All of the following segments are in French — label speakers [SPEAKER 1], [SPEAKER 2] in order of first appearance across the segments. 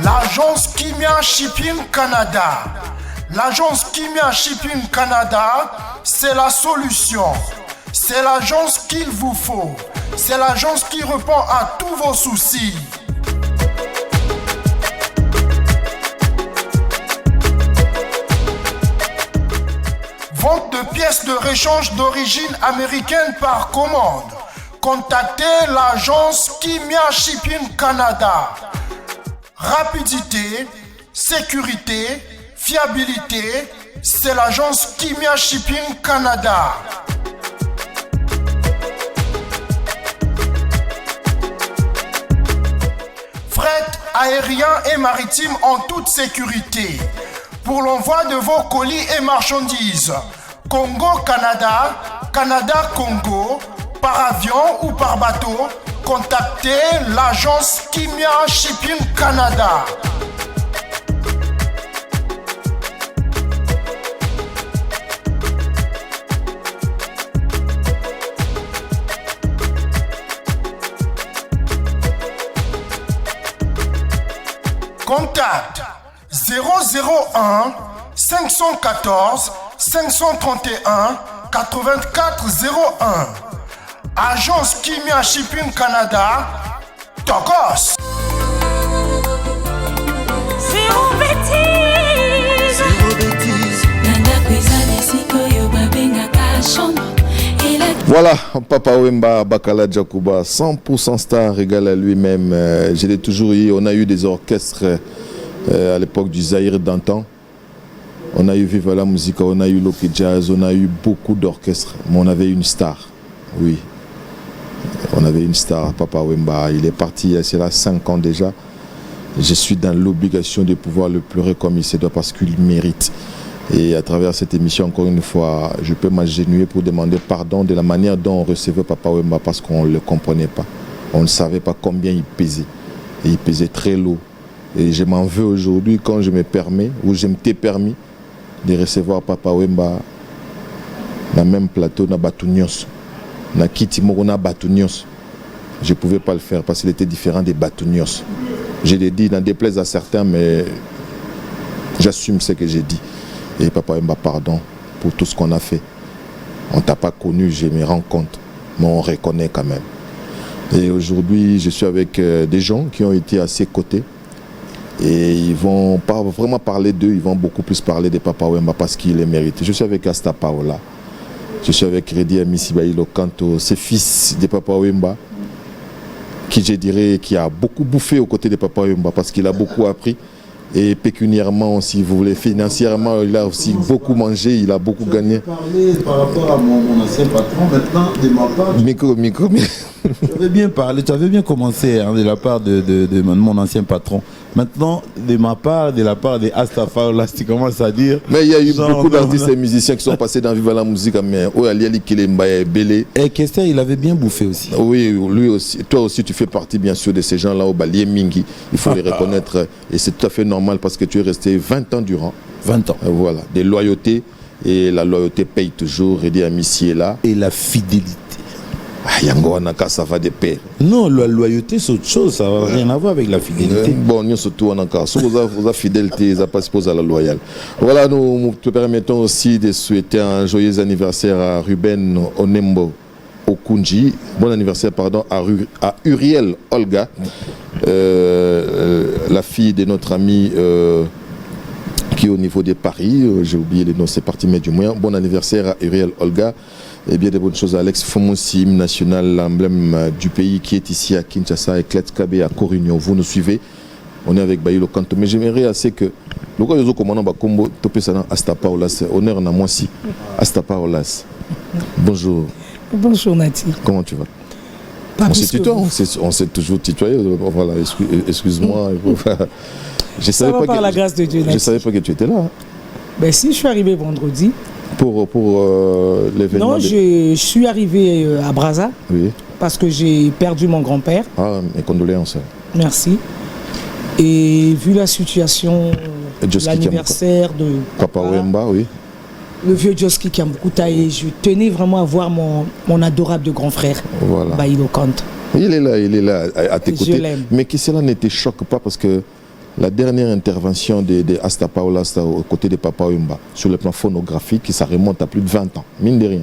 [SPEAKER 1] l'agence Kimia Shipping Canada. L'agence Kimia Shipping Canada, c'est la solution. C'est l'agence qu'il vous faut. C'est l'agence qui répond à tous vos soucis. Vente de pièces de réchange d'origine américaine par commande. Contactez l'agence Kimia Shipping Canada. Rapidité, sécurité, fiabilité, c'est l'agence Kimia Shipping Canada. Fret aérien et maritime en toute sécurité. Pour l'envoi de vos colis et marchandises, Congo-Canada, Canada-Congo, par avion ou par bateau, contactez l'agence Kimia Shipping Canada. Contact 001 514 531 8401. Agence Kimia Shipping Canada, Tokos.
[SPEAKER 2] Zéro bêtise.
[SPEAKER 3] Voilà, Papa Wemba Bakala Djakouba, 100% star, régale à lui-même. Je l'ai toujours eu. On a eu des orchestres à l'époque du Zaïre d'antan. On a eu Viva la Musica, on a eu Loki Jazz, on a eu beaucoup d'orchestres. Mais on avait une star, oui. On avait une star, Papa Wemba. Il est parti il y a 5 ans déjà. Je suis dans l'obligation de pouvoir le pleurer comme il se doit parce qu'il mérite. Et à travers cette émission, encore une fois, je peux m'agenouiller pour demander pardon de la manière dont on recevait Papa Wemba parce qu'on ne le comprenait pas. On ne savait pas combien il pesait. Et il pesait très lourd. Et je m'en veux aujourd'hui quand je me permets, ou je m'étais permis, de recevoir Papa Wemba dans le même plateau, dans Batounios. Dans Kitimoro, dans Batounios. Je ne pouvais pas le faire parce qu'il était différent des Batounios. Je l'ai dit, n'en déplaise à certains, mais j'assume ce que j'ai dit. Et Papa Wemba, pardon pour tout ce qu'on a fait. On ne t'a pas connu, je me rends compte, mais on reconnaît quand même. Et aujourd'hui, je suis avec des gens qui ont été à ses côtés. Et ils vont pas vraiment parler d'eux, ils vont beaucoup plus parler de Papa Wemba parce qu'il les mérite. Je suis avec Asta Paola, je suis avec Redi Amisibaïlo Kanto, c'est fils de Papa Wemba, qui je dirais qui a beaucoup bouffé aux côtés de Papa Wemba parce qu'il a beaucoup appris. Et pécuniairement aussi, vous voulez, financièrement, il a aussi beaucoup mangé, il a beaucoup gagné.
[SPEAKER 4] Parler par rapport à mon ancien patron, maintenant, de ma part...
[SPEAKER 3] Micro.
[SPEAKER 4] Tu avais bien parlé, tu avais bien commencé de la part de mon ancien patron. Maintenant, de ma part, de la part de Astafar, là, tu commences à dire...
[SPEAKER 3] Mais il y a eu beaucoup d'artistes et musiciens qui sont passés dans Viva la Musique, mais Ali Kilemba et Belé.
[SPEAKER 4] Et Kester, il avait bien bouffé aussi.
[SPEAKER 3] Oui, lui aussi. Toi aussi, tu fais partie, bien sûr, de ces gens-là au Balié Mingi. Il faut les reconnaître. Et c'est tout à fait normal parce que tu es resté 20 ans durant.
[SPEAKER 4] 20 ans.
[SPEAKER 3] Voilà, des loyautés. Et la loyauté paye toujours. Redi Amissi est là.
[SPEAKER 4] Et la fidélité.
[SPEAKER 3] Ça va de paix.
[SPEAKER 4] Non, la loyauté c'est autre chose, ça n'a rien à voir avec la fidélité.
[SPEAKER 3] Bon, nous surtout en encore. Si vous avez fidélité, ça passe pour la loyale. Voilà, nous te permettons aussi de souhaiter un joyeux anniversaire à Ruben Onembo Okunji. Bon anniversaire, pardon, à Uriel Olga, la fille de notre ami qui est au niveau de Paris. J'ai oublié les noms, c'est parti, mais du moins. Bon anniversaire à Uriel Olga. Et bien de bonnes choses à Alex Fomonsi, hymne national, l'emblème du pays qui est ici à Kinshasa et Kletskabe à Corignon. Vous nous suivez, on est avec Bayilo Kanto. Mais j'aimerais assez que le gars de commandant Bakombo topé ça dans Astapaolas, honneur en moi aussi. Astapaolas. Bonjour.
[SPEAKER 5] Bonjour Nati.
[SPEAKER 3] Comment tu vas?
[SPEAKER 5] Pas
[SPEAKER 3] on s'est tutoyé, on s'est toujours tutoyé. Voilà, excuse-moi. Je savais pas
[SPEAKER 5] par la grâce de Dieu, Nati.
[SPEAKER 3] Je savais pas que tu étais là.
[SPEAKER 5] Ben si, je suis arrivé vendredi.
[SPEAKER 3] Pour l'événement.
[SPEAKER 5] Non, je suis arrivé à Brazza.
[SPEAKER 3] Oui.
[SPEAKER 5] Parce que j'ai perdu mon grand-père.
[SPEAKER 3] Ah, mes condoléances.
[SPEAKER 5] Merci. Et vu la situation, l'anniversaire de
[SPEAKER 3] Papa Wemba, oui.
[SPEAKER 5] Le vieux Joski qui a beaucoup taillé, je tenais vraiment à voir mon adorable de grand frère,
[SPEAKER 3] voilà.
[SPEAKER 5] Bayilo Kanto.
[SPEAKER 3] Il est là à tes côtés.
[SPEAKER 5] Je l'aime.
[SPEAKER 3] Mais que cela ne te choque pas parce que la dernière intervention de Asta Paola aux côtés de Papa Wemba sur le plan phonographique, ça remonte à plus de 20 ans, mine de rien.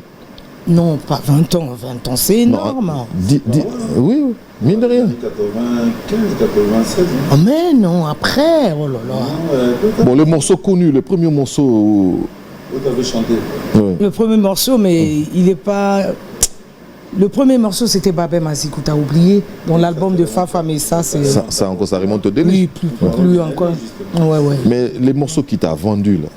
[SPEAKER 5] Non, pas 20 ans. 20 ans, c'est énorme.
[SPEAKER 3] Oui, mine de rien.
[SPEAKER 4] 95, 96.
[SPEAKER 5] Oh, mais non, après, oh là là.
[SPEAKER 3] Bon, le morceau connu, le premier morceau.
[SPEAKER 4] Vous avez chanté.
[SPEAKER 3] Ouais.
[SPEAKER 5] Le premier morceau, mais il n'est pas. Le premier morceau, c'était Babé Mazikou, t'as oublié. Dans l'album de Fafa, mais ça, c'est.
[SPEAKER 3] Ça encore, ça remonte au début.
[SPEAKER 5] Oui, plus encore. Ouais.
[SPEAKER 3] Mais les morceaux qui t'a vendus, là.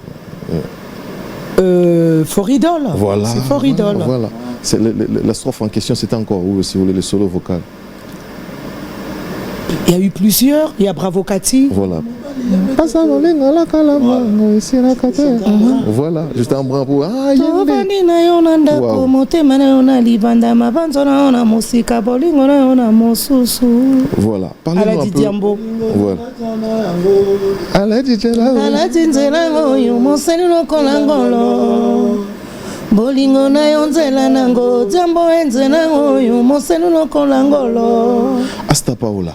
[SPEAKER 5] Foridol.
[SPEAKER 3] Voilà.
[SPEAKER 5] C'est Foridol.
[SPEAKER 3] Voilà. C'est la strophe en question, c'était encore où, si vous voulez, le solo vocal.
[SPEAKER 5] Il y a eu plusieurs. Il y a Bravo Kati.
[SPEAKER 3] Voilà. Voilà, juste un bras pour. Ah, voilà. Parlez-nous un peu. Voilà.
[SPEAKER 5] Bolingo na yonzela nango jambo enzela oyo moselu lokola ngolo.
[SPEAKER 3] Asta Paola,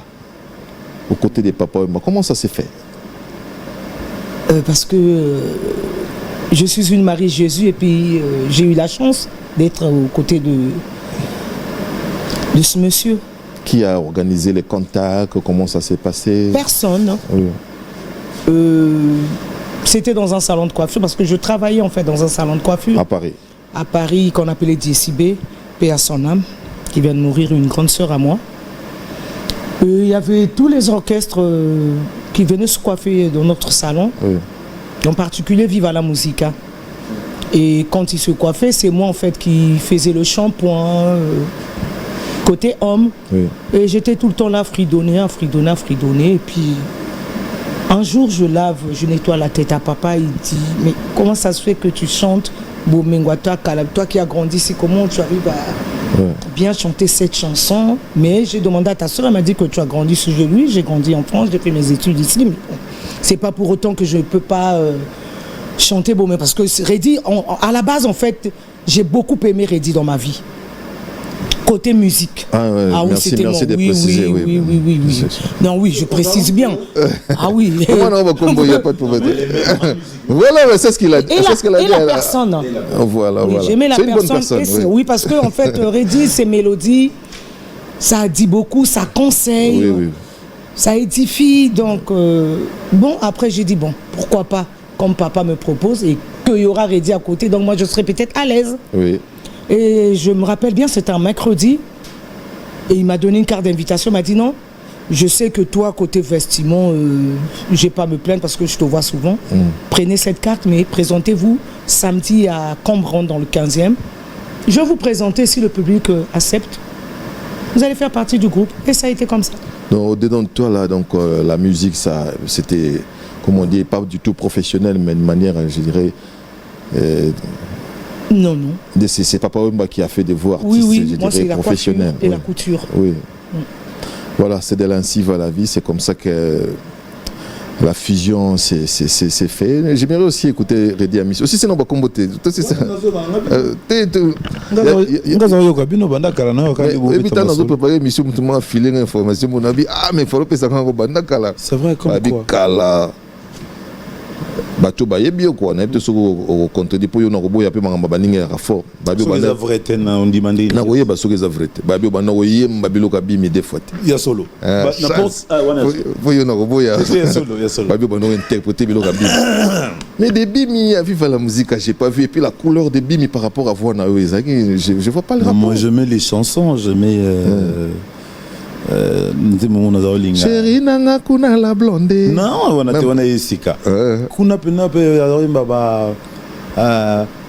[SPEAKER 3] aux côtés des Papa Wemba, comment ça s'est fait?
[SPEAKER 5] Parce que je suis une Marie Jésus et puis j'ai eu la chance d'être aux côtés de ce monsieur.
[SPEAKER 3] Qui a organisé les contacts? Comment ça s'est passé?
[SPEAKER 5] Personne.
[SPEAKER 3] Oui.
[SPEAKER 5] C'était dans un salon de coiffure parce que je travaillais en fait dans un salon de coiffure.
[SPEAKER 3] À Paris.
[SPEAKER 5] À Paris, qu'on appelait DCB, paix à son âme, qui vient de mourir, une grande sœur à moi. Il y avait tous les orchestres qui venaient se coiffer dans notre salon,
[SPEAKER 3] Oui.
[SPEAKER 5] en particulier Viva la Musica. Et quand ils se coiffaient, c'est moi en fait qui faisais le shampoing, côté homme.
[SPEAKER 3] Oui.
[SPEAKER 5] Et j'étais tout le temps là, fridonner. Et puis un jour, je nettoie la tête à papa. Il dit, mais comment ça se fait que tu chantes toi qui as grandi ici, comment tu arrives à bien chanter cette chanson? Mais j'ai demandé à ta soeur, elle m'a dit que tu as grandi sous lui. J'ai grandi en France, j'ai fait mes études ici. Mais bon, c'est pas pour autant que je ne peux pas chanter Bomé. Parce que Reddy, à la base, en fait, j'ai beaucoup aimé Reddy dans ma vie. Côté musique.
[SPEAKER 3] Ah, ouais,
[SPEAKER 5] oui,
[SPEAKER 3] merci de préciser.
[SPEAKER 5] Oui. Non, oui, je précise bien. Ah oui.
[SPEAKER 3] Comment on va combo, il n'y a pas de problème. Voilà, c'est ce qu'il a dit.
[SPEAKER 5] Et la personne.
[SPEAKER 3] Voilà.
[SPEAKER 5] J'aimais la
[SPEAKER 3] personne.
[SPEAKER 5] Bonne personne. Oui, parce que en fait, Reddy, ses mélodies, ça dit beaucoup, ça conseille, ça édifie. Donc, bon, après, j'ai dit, bon, pourquoi pas, comme papa me propose, et qu'il y aura Reddy à côté, donc moi, je serais peut-être à l'aise.
[SPEAKER 3] Oui.
[SPEAKER 5] Et je me rappelle bien, c'était un mercredi, et il m'a donné une carte d'invitation, il m'a dit non, je sais que toi, côté vestiment, je n'ai pas à me plaindre parce que je te vois souvent. Prenez cette carte, mais présentez-vous samedi à Cambron dans le 15e. Je vais vous présenter, si le public accepte, vous allez faire partie du groupe. Et ça a été comme ça.
[SPEAKER 3] Donc, au-dedans de toi, là, donc, la musique, ça, c'était, comme on dit, pas du tout professionnel, mais de manière, je dirais...
[SPEAKER 5] Non.
[SPEAKER 3] C'est Papa Wemba qui a fait des voix
[SPEAKER 5] artistes,
[SPEAKER 3] je
[SPEAKER 5] moi,
[SPEAKER 3] dirais, professionnelles.
[SPEAKER 5] Et la couture.
[SPEAKER 3] Oui. Voilà, c'est de l'ainsi va la vie, c'est comme ça que la fusion s'est fait. J'aimerais aussi écouter Reddy Amici. Aussi, c'est non pas comboté.
[SPEAKER 4] C'est vrai, comme quoi?
[SPEAKER 3] bato bayebi ko na peut au contredit pour yo na robo ya pe mangamba baninga ya fort babi
[SPEAKER 4] bana za vrete na on demande
[SPEAKER 3] na koye ba soke za vrete babi bana koye mbabilo ka bimi des fois
[SPEAKER 4] ya solo na pense wana
[SPEAKER 3] yo na robo ya
[SPEAKER 4] solo
[SPEAKER 3] babi bana interpréter bilo ka bimi mais des bimi à vivre la musique j'ai pas vu et puis la couleur des bimi par rapport à voix na eux je vois pas le rapport.
[SPEAKER 4] Moi je mets les chansons, je mets
[SPEAKER 3] Chérie nanga kuna la blonde.
[SPEAKER 4] Non, on a Isika. Kuna pena pe baba.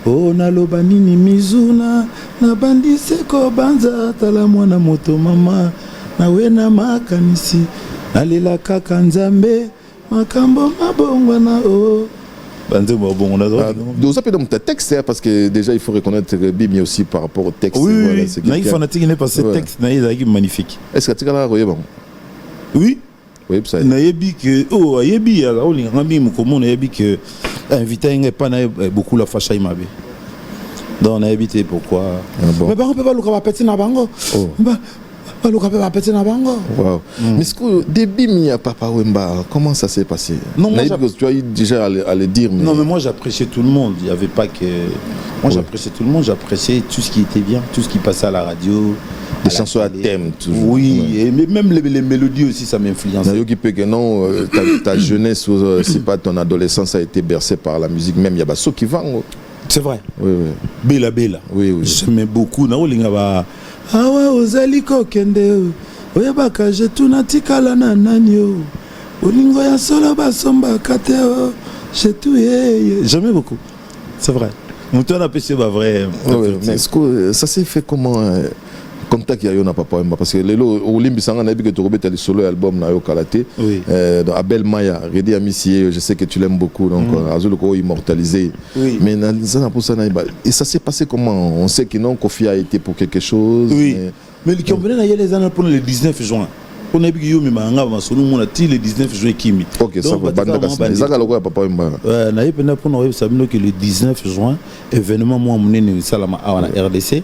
[SPEAKER 4] Oh na loba nini mizuna na bandi seko banza tala mwana moto mama na wena makanisi nalela kaka nzambe makambo mabongwa na o.
[SPEAKER 3] Donc ça peut être un texte parce que déjà il faut reconnaître Bimi aussi par rapport au texte.
[SPEAKER 4] Oui, voilà, il faut fanatique parce que texte est magnifique.
[SPEAKER 3] Est-ce que tu as regardé?
[SPEAKER 4] Oui.
[SPEAKER 3] Oui, ça.
[SPEAKER 4] Nayebi que ayebi ala oli ngambi mukomo nayebi que invité n'est pas beaucoup la facha imabe. Donc on a évité pourquoi. Mais par contre pas le petit na bango.
[SPEAKER 3] Wow. Mais ce que début mi à Papa Wemba, comment ça s'est passé?
[SPEAKER 4] Non, moi,
[SPEAKER 3] tu as eu déjà à le dire. Mais...
[SPEAKER 4] Non, mais moi j'appréciais tout le monde. Il n'y avait pas que. Moi j'appréciais tout le monde, j'appréciais tout ce qui était bien, tout ce qui passait à la radio.
[SPEAKER 3] Des chansons à thème, toujours.
[SPEAKER 4] Oui, et même les mélodies aussi, ça m'influence.
[SPEAKER 3] Qui peut que non, ta jeunesse, c'est pas ton adolescence a été bercée par la musique, même il y a ceux qui vont.
[SPEAKER 4] C'est vrai.
[SPEAKER 3] Oui, oui.
[SPEAKER 4] Bella Bella.
[SPEAKER 3] Oui, oui.
[SPEAKER 4] J'aimais beaucoup. Na olinga ba. Ah ouais, ozali kokende. Oyebaka je tunatikala na nanyo. Olingo ya solo basomba kateo. J'ai tout. J'aimais beaucoup. C'est vrai. Mon ton apprécié va vrai.
[SPEAKER 3] Mais est-ce que ça s'est fait comment? Contact ya yo na Papa Wemba parce que lelo olimbi sanga na bi que tu robeta le solo album na yo kalaté dans Abel Maya Redi Amici, je sais que tu l'aimes beaucoup donc azulu ko immortalisé mais na ça pour ça et ça s'est passé comment? On sait que non Kofi a été pour quelque chose
[SPEAKER 4] mais le Cameroun a les années pour le 19 juin on a vu yo mima nga ba solo mona ti le 19 juin kimi
[SPEAKER 3] OK ça va banda ka ça ka loko Papa Wemba
[SPEAKER 4] na yepena pour no sabino que le 19 juin événement moi munene salama awana RDC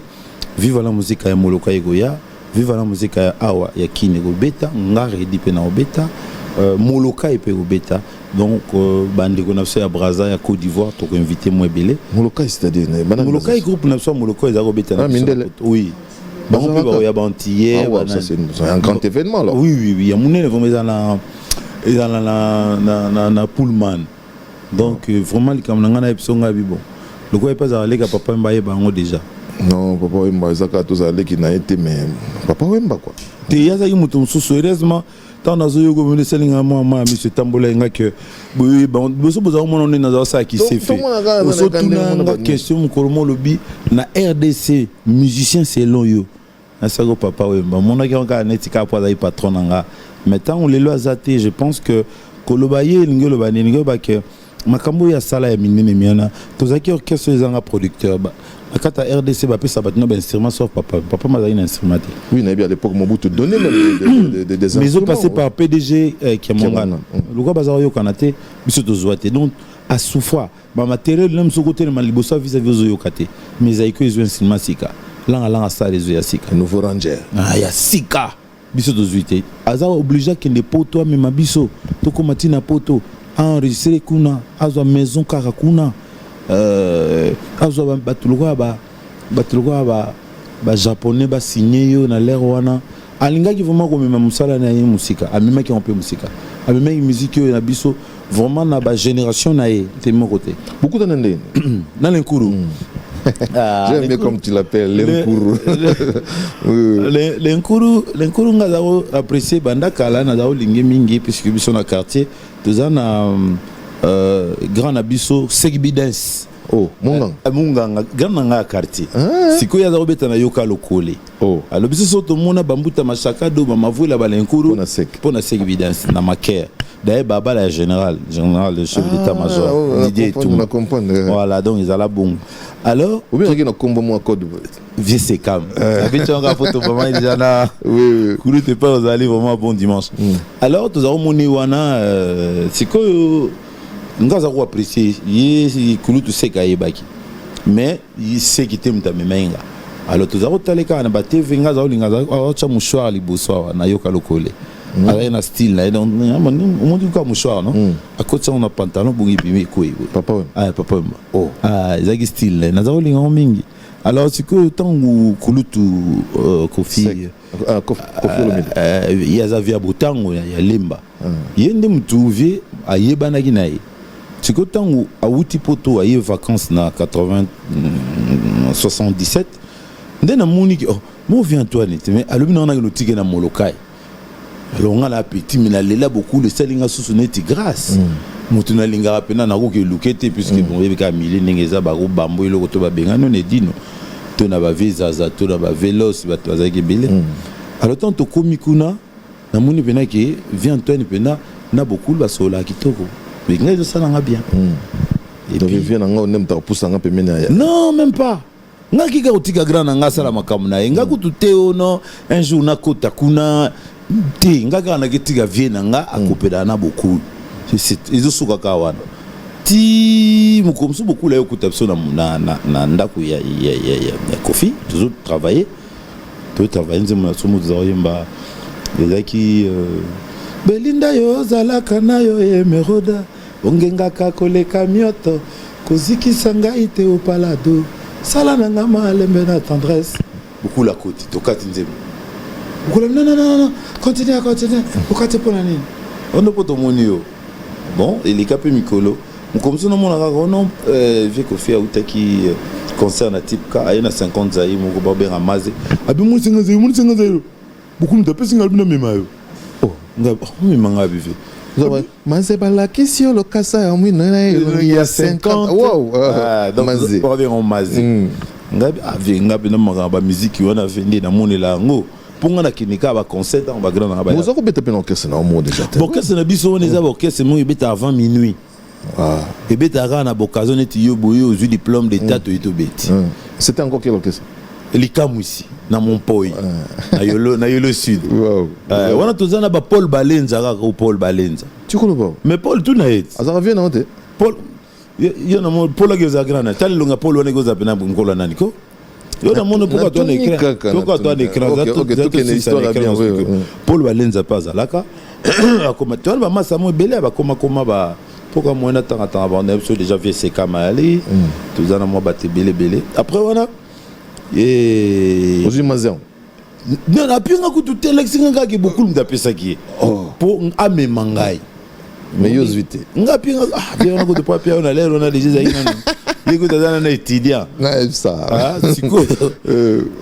[SPEAKER 4] Vive la musique ya Moloka Egoya, vive la musique ya Awa ya Kine Gobeta, Ngare di pe na Obeta, Moloka e pe Obeta. Donc bande ko na so ya Braza ya Côte d'Ivoire to ko inviter moi belé.
[SPEAKER 3] Moloka c'est-à-dire
[SPEAKER 4] Moloka e groupe na so Moloka za Obeta na. Oui.
[SPEAKER 3] Bon
[SPEAKER 4] pe ba ya bantier,
[SPEAKER 3] ça c'est un grand événement là.
[SPEAKER 4] Oui, ya munene vraiment na Pullman. Donc vraiment les kamnanga na episonga bibo. Le quoi pas aller ka Papa Wemba bango déjà.
[SPEAKER 3] Non, Papa Wemba, ça a tous allé qui n'a été, mais Papa Wemba quoi.
[SPEAKER 4] Il y a des gens qui sont heureusement, tant dans le jour où nous sommes à moi, monsieur Tambola, que oui, bon, nous sommes dans ça qui s'est fait. Surtout dans la question, comment le bi, na RDC, musicien c'est long yo. Na ça go Papa Wemba, mon gars on a netika pour aller patron nanga. Maintenant on les lois zaté, je pense que Kolobaye, n'ingo le bani, n'ingo ba que makambo ya sala ya minene miana, tozaki orchestre les anga producteurs ba. Quand à RDC, ça va être un instrument sauf Papa. Papa m'a donné un instrument. Oui,
[SPEAKER 3] à l'époque, Mobutu donnait des instruments.
[SPEAKER 4] Mais ils ont passé par PDG qui est mon gars. Le gars bazar yo kanate, biso tozoate. Donc à soufa, ma matériel même ce côté de Malibosa vis-à-vis de Yokate. Mais ils ont un instrument sika. Là ça les yeux sika.
[SPEAKER 3] Nouveau ranger.
[SPEAKER 4] Ah ya sika. Biso tozoate. Azar obligé qu'il ne poto mais ma biso. To komatina poto. Enregistrer kuna, azwa maison karakuna. Azo batulwa ba japonais ba signé yo na l'air wana alinga ki vraiment comme même musala na musika amema ki on peut musika amema musique yo na biso vraiment na ba génération na ye de mon côté
[SPEAKER 3] beaucoup d'années
[SPEAKER 4] dans l'Enkuru
[SPEAKER 3] j'aime bien comme tu l'appelles l'Enkuru
[SPEAKER 4] l'Enkuru nga zao apprécier banda kala na zao lingi mingi puisque biso na quartier tous na grand abisso Segibidens.
[SPEAKER 3] Oh,
[SPEAKER 4] Munganga, grand nanga quartier. Siko ya robeta na yoka lokole.
[SPEAKER 3] Oh,
[SPEAKER 4] alors biso soto mona bambuta machaka do bamavula balenkuru pona Segibidens na maker. D'ailleurs baba la général le chef d'état-major Didier tout. Voilà, donc ils allaient bon. Alors,
[SPEAKER 3] ou bien na kombo mo code
[SPEAKER 4] vieux c'est calme. Avec un photo vraiment déjà là. Oui. Koulou te pas aux allées vraiment bon dimanche. Alors, tous avons moni wana siko nga za ko apprécier yi Koulou tu sais kaye baki. Mais il sait qui t'aime ta menga. Alors tous avons taleka na ba TV nga za olinga za acha mouchoir liboso na yoka lokole. Alors na style là donc on dit quoi mouchoir non à côté ça on a pantalon pour y quoi
[SPEAKER 3] Papa
[SPEAKER 4] Papa oh ils style là na za olinga mingi. Alors c'est que tant où Koulou tu Kofi il y a za via botango ya lemba yende mutuvie ayeba ki naye c'est que tant où a outi poto aye vacances na 77 ndena moni oh moi viens Antoine mais alobi na no tike na Molokai alors on a l'appétit mais là beaucoup le selinga sousoneti grâce mutuna linga rapena na ko ke lukete puisque bon yebika mili nengeza ba ko bambo iloko to ba bengano ne dino to na ba visa za to na ba velos ba to azaki bele alors tant to komikuna na moni pena ke vient Antoine pena na beaucoup ba sola kitoko mais ngazo ça nga bien
[SPEAKER 3] et puis vient nga on aime ta poussa nga pemena ya
[SPEAKER 4] non même pas nga kika utika grand nga sala makamu na nga kututeo no un jour na kota kuna te nga kana kitika viena nga akopeda na beaucoup c'est ils sont kawana ti mukomsu beaucoup la yokuta so na ndako ya Kofi toujours travailler totravaille nzembo na somo tozakoyemba ezalaki belinda yo ozalaka na yo emeroda ongengaka koleka mioto kozikisa ngai te opalado sala na nga malembe na tendresse bokula koti tokati nzembo bokula non continue okati mpona nini ono po tomoni yo bon eleka mpe mikolo mokomiso namonaka ono vie kofi autaki concert na type ka aye na 50 zai moko babenga maze abi mosinga zai bokulu tapesinga albi na mema yo mema nga abi ve
[SPEAKER 3] maze balakisi yo lokasa ya mwino ya 50 wow
[SPEAKER 4] donc babenga maze ngabi na makambo ba musique wana vendi na monela yango ponga na kinika ba concert ba grand na ba
[SPEAKER 3] vous avez peut-être orchestre na mo déjà
[SPEAKER 4] orchestre na biso on eza orchestre mo ibeta avant minuit ibeta na occasion neti yo boye aux diplôme d'état to itobeti
[SPEAKER 3] c'était encore quel orchestre
[SPEAKER 4] likamu ici na Montpoi na yolo sud wana tozana ba Paul Balenza ka Paul Balenza
[SPEAKER 3] tu connais pas
[SPEAKER 4] mais Paul tout na et
[SPEAKER 3] ça revient non
[SPEAKER 4] Paul yo na mo Paul ageza grana tali longa Paul wana goza pena ngolo nani ko yo na mono pourquoi toi écran pourquoi toi écran ça bien Paul Balenza pas alaka comme toi ba massa mo belé ba koma ba pourquoi moi na tanga ba on a déjà vu ces kamali tozana mo ba te belé après wana et
[SPEAKER 3] aujourd'hui mazan
[SPEAKER 4] non na pinga ku tout l'exinga ki beaucoup m'dapesa ki pour amemangai
[SPEAKER 3] mais yo vite
[SPEAKER 4] ngapinga bien on a de pas on a l'air on a déjà zaina écoute dans na étudiant
[SPEAKER 3] na ça
[SPEAKER 4] siko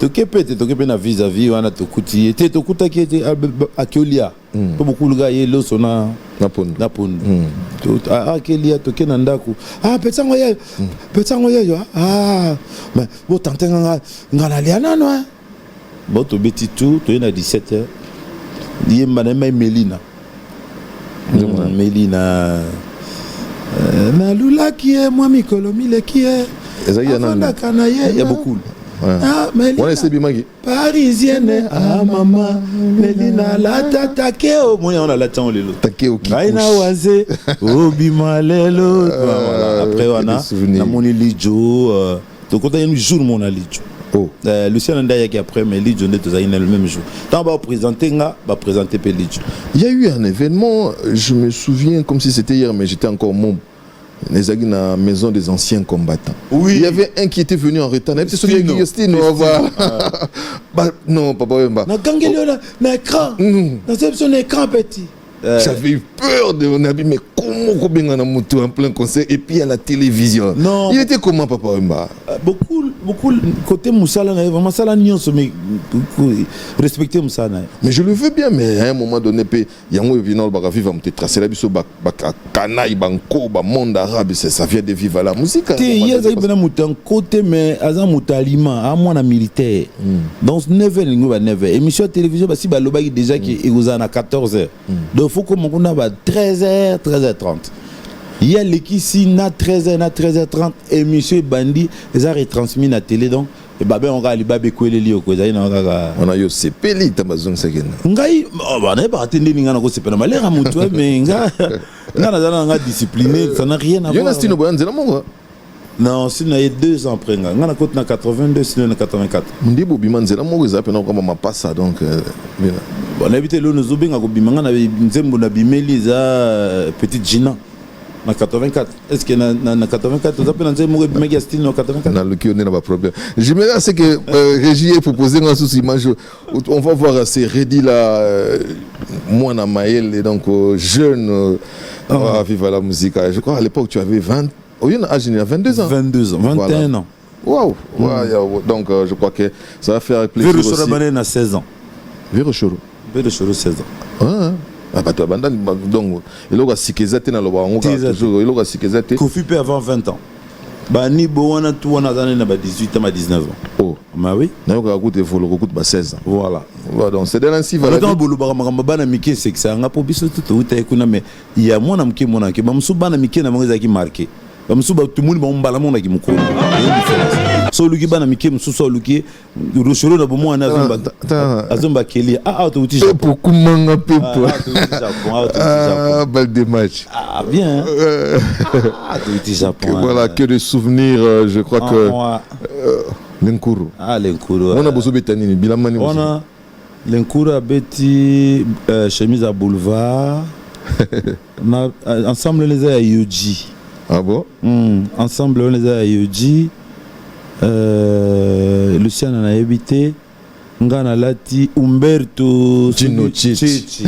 [SPEAKER 4] to kepe na vis-à-vis on a to kuti te to kutaki était akiolia to beaucoup le gars yelo sona
[SPEAKER 3] na pon
[SPEAKER 4] to akelia to kena ndaku petsango yo mais bo tantenga ngala liana no bo to beti tout to na 17h yemba na Melina Melina nalulaki ye mwa mikolo mileki ye afandaka na ye
[SPEAKER 3] ya beaucoup
[SPEAKER 4] Melina parisienne mama Melina lata takeo moya on a la temps lelo
[SPEAKER 3] takeo ki
[SPEAKER 4] aina waze obima lelo après wana na moni lijo to kota yenu jour mon lijo Lucien Ndaya qui après mais Lidjo n'était pas le même jour. Tant va présenter Lidjo.
[SPEAKER 3] Il y a eu un événement, je me souviens comme si c'était hier, mais j'étais encore môme. Les amis dans la maison des anciens combattants. Oui. Il y avait un qui était venu en retard. Tu te souviens de Yostine non, papa.
[SPEAKER 4] Na gangelio na écran. Na c'est écran petit.
[SPEAKER 3] J'avais eu peur de mon ami, mais comment on a monté en plein concert et puis à la télévision. Non. Il était comment, Papa Wemba?
[SPEAKER 4] Beaucoup côté Moussala, vraiment ça la nuance, mais respecter Moussala.
[SPEAKER 3] Mais je le veux bien, mais à un moment donné, il y a un événement qui va vivre, on te tracer la biso, Kanaï, Banco, monde arabe, ça vient de vivre la musique.
[SPEAKER 4] Il y a un côté, mais à un aliment, à moi, militaire. Donc 9h, émission de télévision, si Baloba déjà qui est à 14h. Donc il faut qu'on a 13h, 13h30. Il y a l'équipe ici, na 13h, na 13h30, émission Bandi, ils ont retransmis la télé donc. Et ben on a les babé kwele li ko zaina
[SPEAKER 3] on a yo sepeli tabazon sekena.
[SPEAKER 4] Ngai on n'a pas attendu ninga na ko sepela malera mutu mais nga na discipliné, ça n'a rien à voir.
[SPEAKER 3] Yo na stino boyanze na mongo.
[SPEAKER 4] Non, c'est 2 ans après nga na côté na 82 sinon na 84.
[SPEAKER 3] Ndibo bimanze na mongo za pena comme ma passa donc
[SPEAKER 4] bon habité lo nous obinga ko bimanga na nzembo na bimeli za petite Gina. En 84. Est-ce que en 84, vous avez un méga style en 84?
[SPEAKER 3] Non, le on n'a pas de problème. J'aimerais c'est que Régie ait proposé une sous-image. On va voir ces Reddy là, moi, na Maël, et donc jeune, à vivre la musique. Je crois à l'époque, tu avais 20. Oh, il y a 22 ans.
[SPEAKER 4] 22 ans, 21 ans.
[SPEAKER 3] Waouh! Donc, je crois que ça va faire plaisir.
[SPEAKER 4] Véro Chorobané a 16 ans.
[SPEAKER 3] Véro Choro.
[SPEAKER 4] Véro Choro, 16 ans.
[SPEAKER 3] Ah bah toi donc il aura sikizate na loba ngo toujours il aura sikizate
[SPEAKER 4] Kofi peut avant 20 ans ba ni bo wana tu wana zana na ba 18 ans à 19 ans
[SPEAKER 3] oh
[SPEAKER 4] ma oui
[SPEAKER 3] na yo ka koute volo ko koute ba 16 ans
[SPEAKER 4] voilà
[SPEAKER 3] donc c'est de l'ancien voilà
[SPEAKER 4] dans bolo ba makamba bana mike c'est que ça nga po biso tout uta kuna mais il y a mwana mke mwana ke ba msu bana mike na mwanza ki marqué ba msu ba tumuni ba mbala mona ki mukolo so luki bana mike msu so luki roshoro na bomo na azomba keli to uti
[SPEAKER 3] Japon pour kumanga pepo bal de match
[SPEAKER 4] bien to uti Japon
[SPEAKER 3] voilà que de souvenirs je crois que Lenkuru.
[SPEAKER 4] Ah, Lenkuru.
[SPEAKER 3] On a besoin de Betani, Bilamani.
[SPEAKER 4] On a Lenkuru à Betty, chemise à boulevard. On a, ensemble, on les a à Yuji.
[SPEAKER 3] Ah bon?
[SPEAKER 4] Ensemble, on les a à Yuji. Lucien en a habité. Ngana Lati Umberto
[SPEAKER 3] Dino Chichi.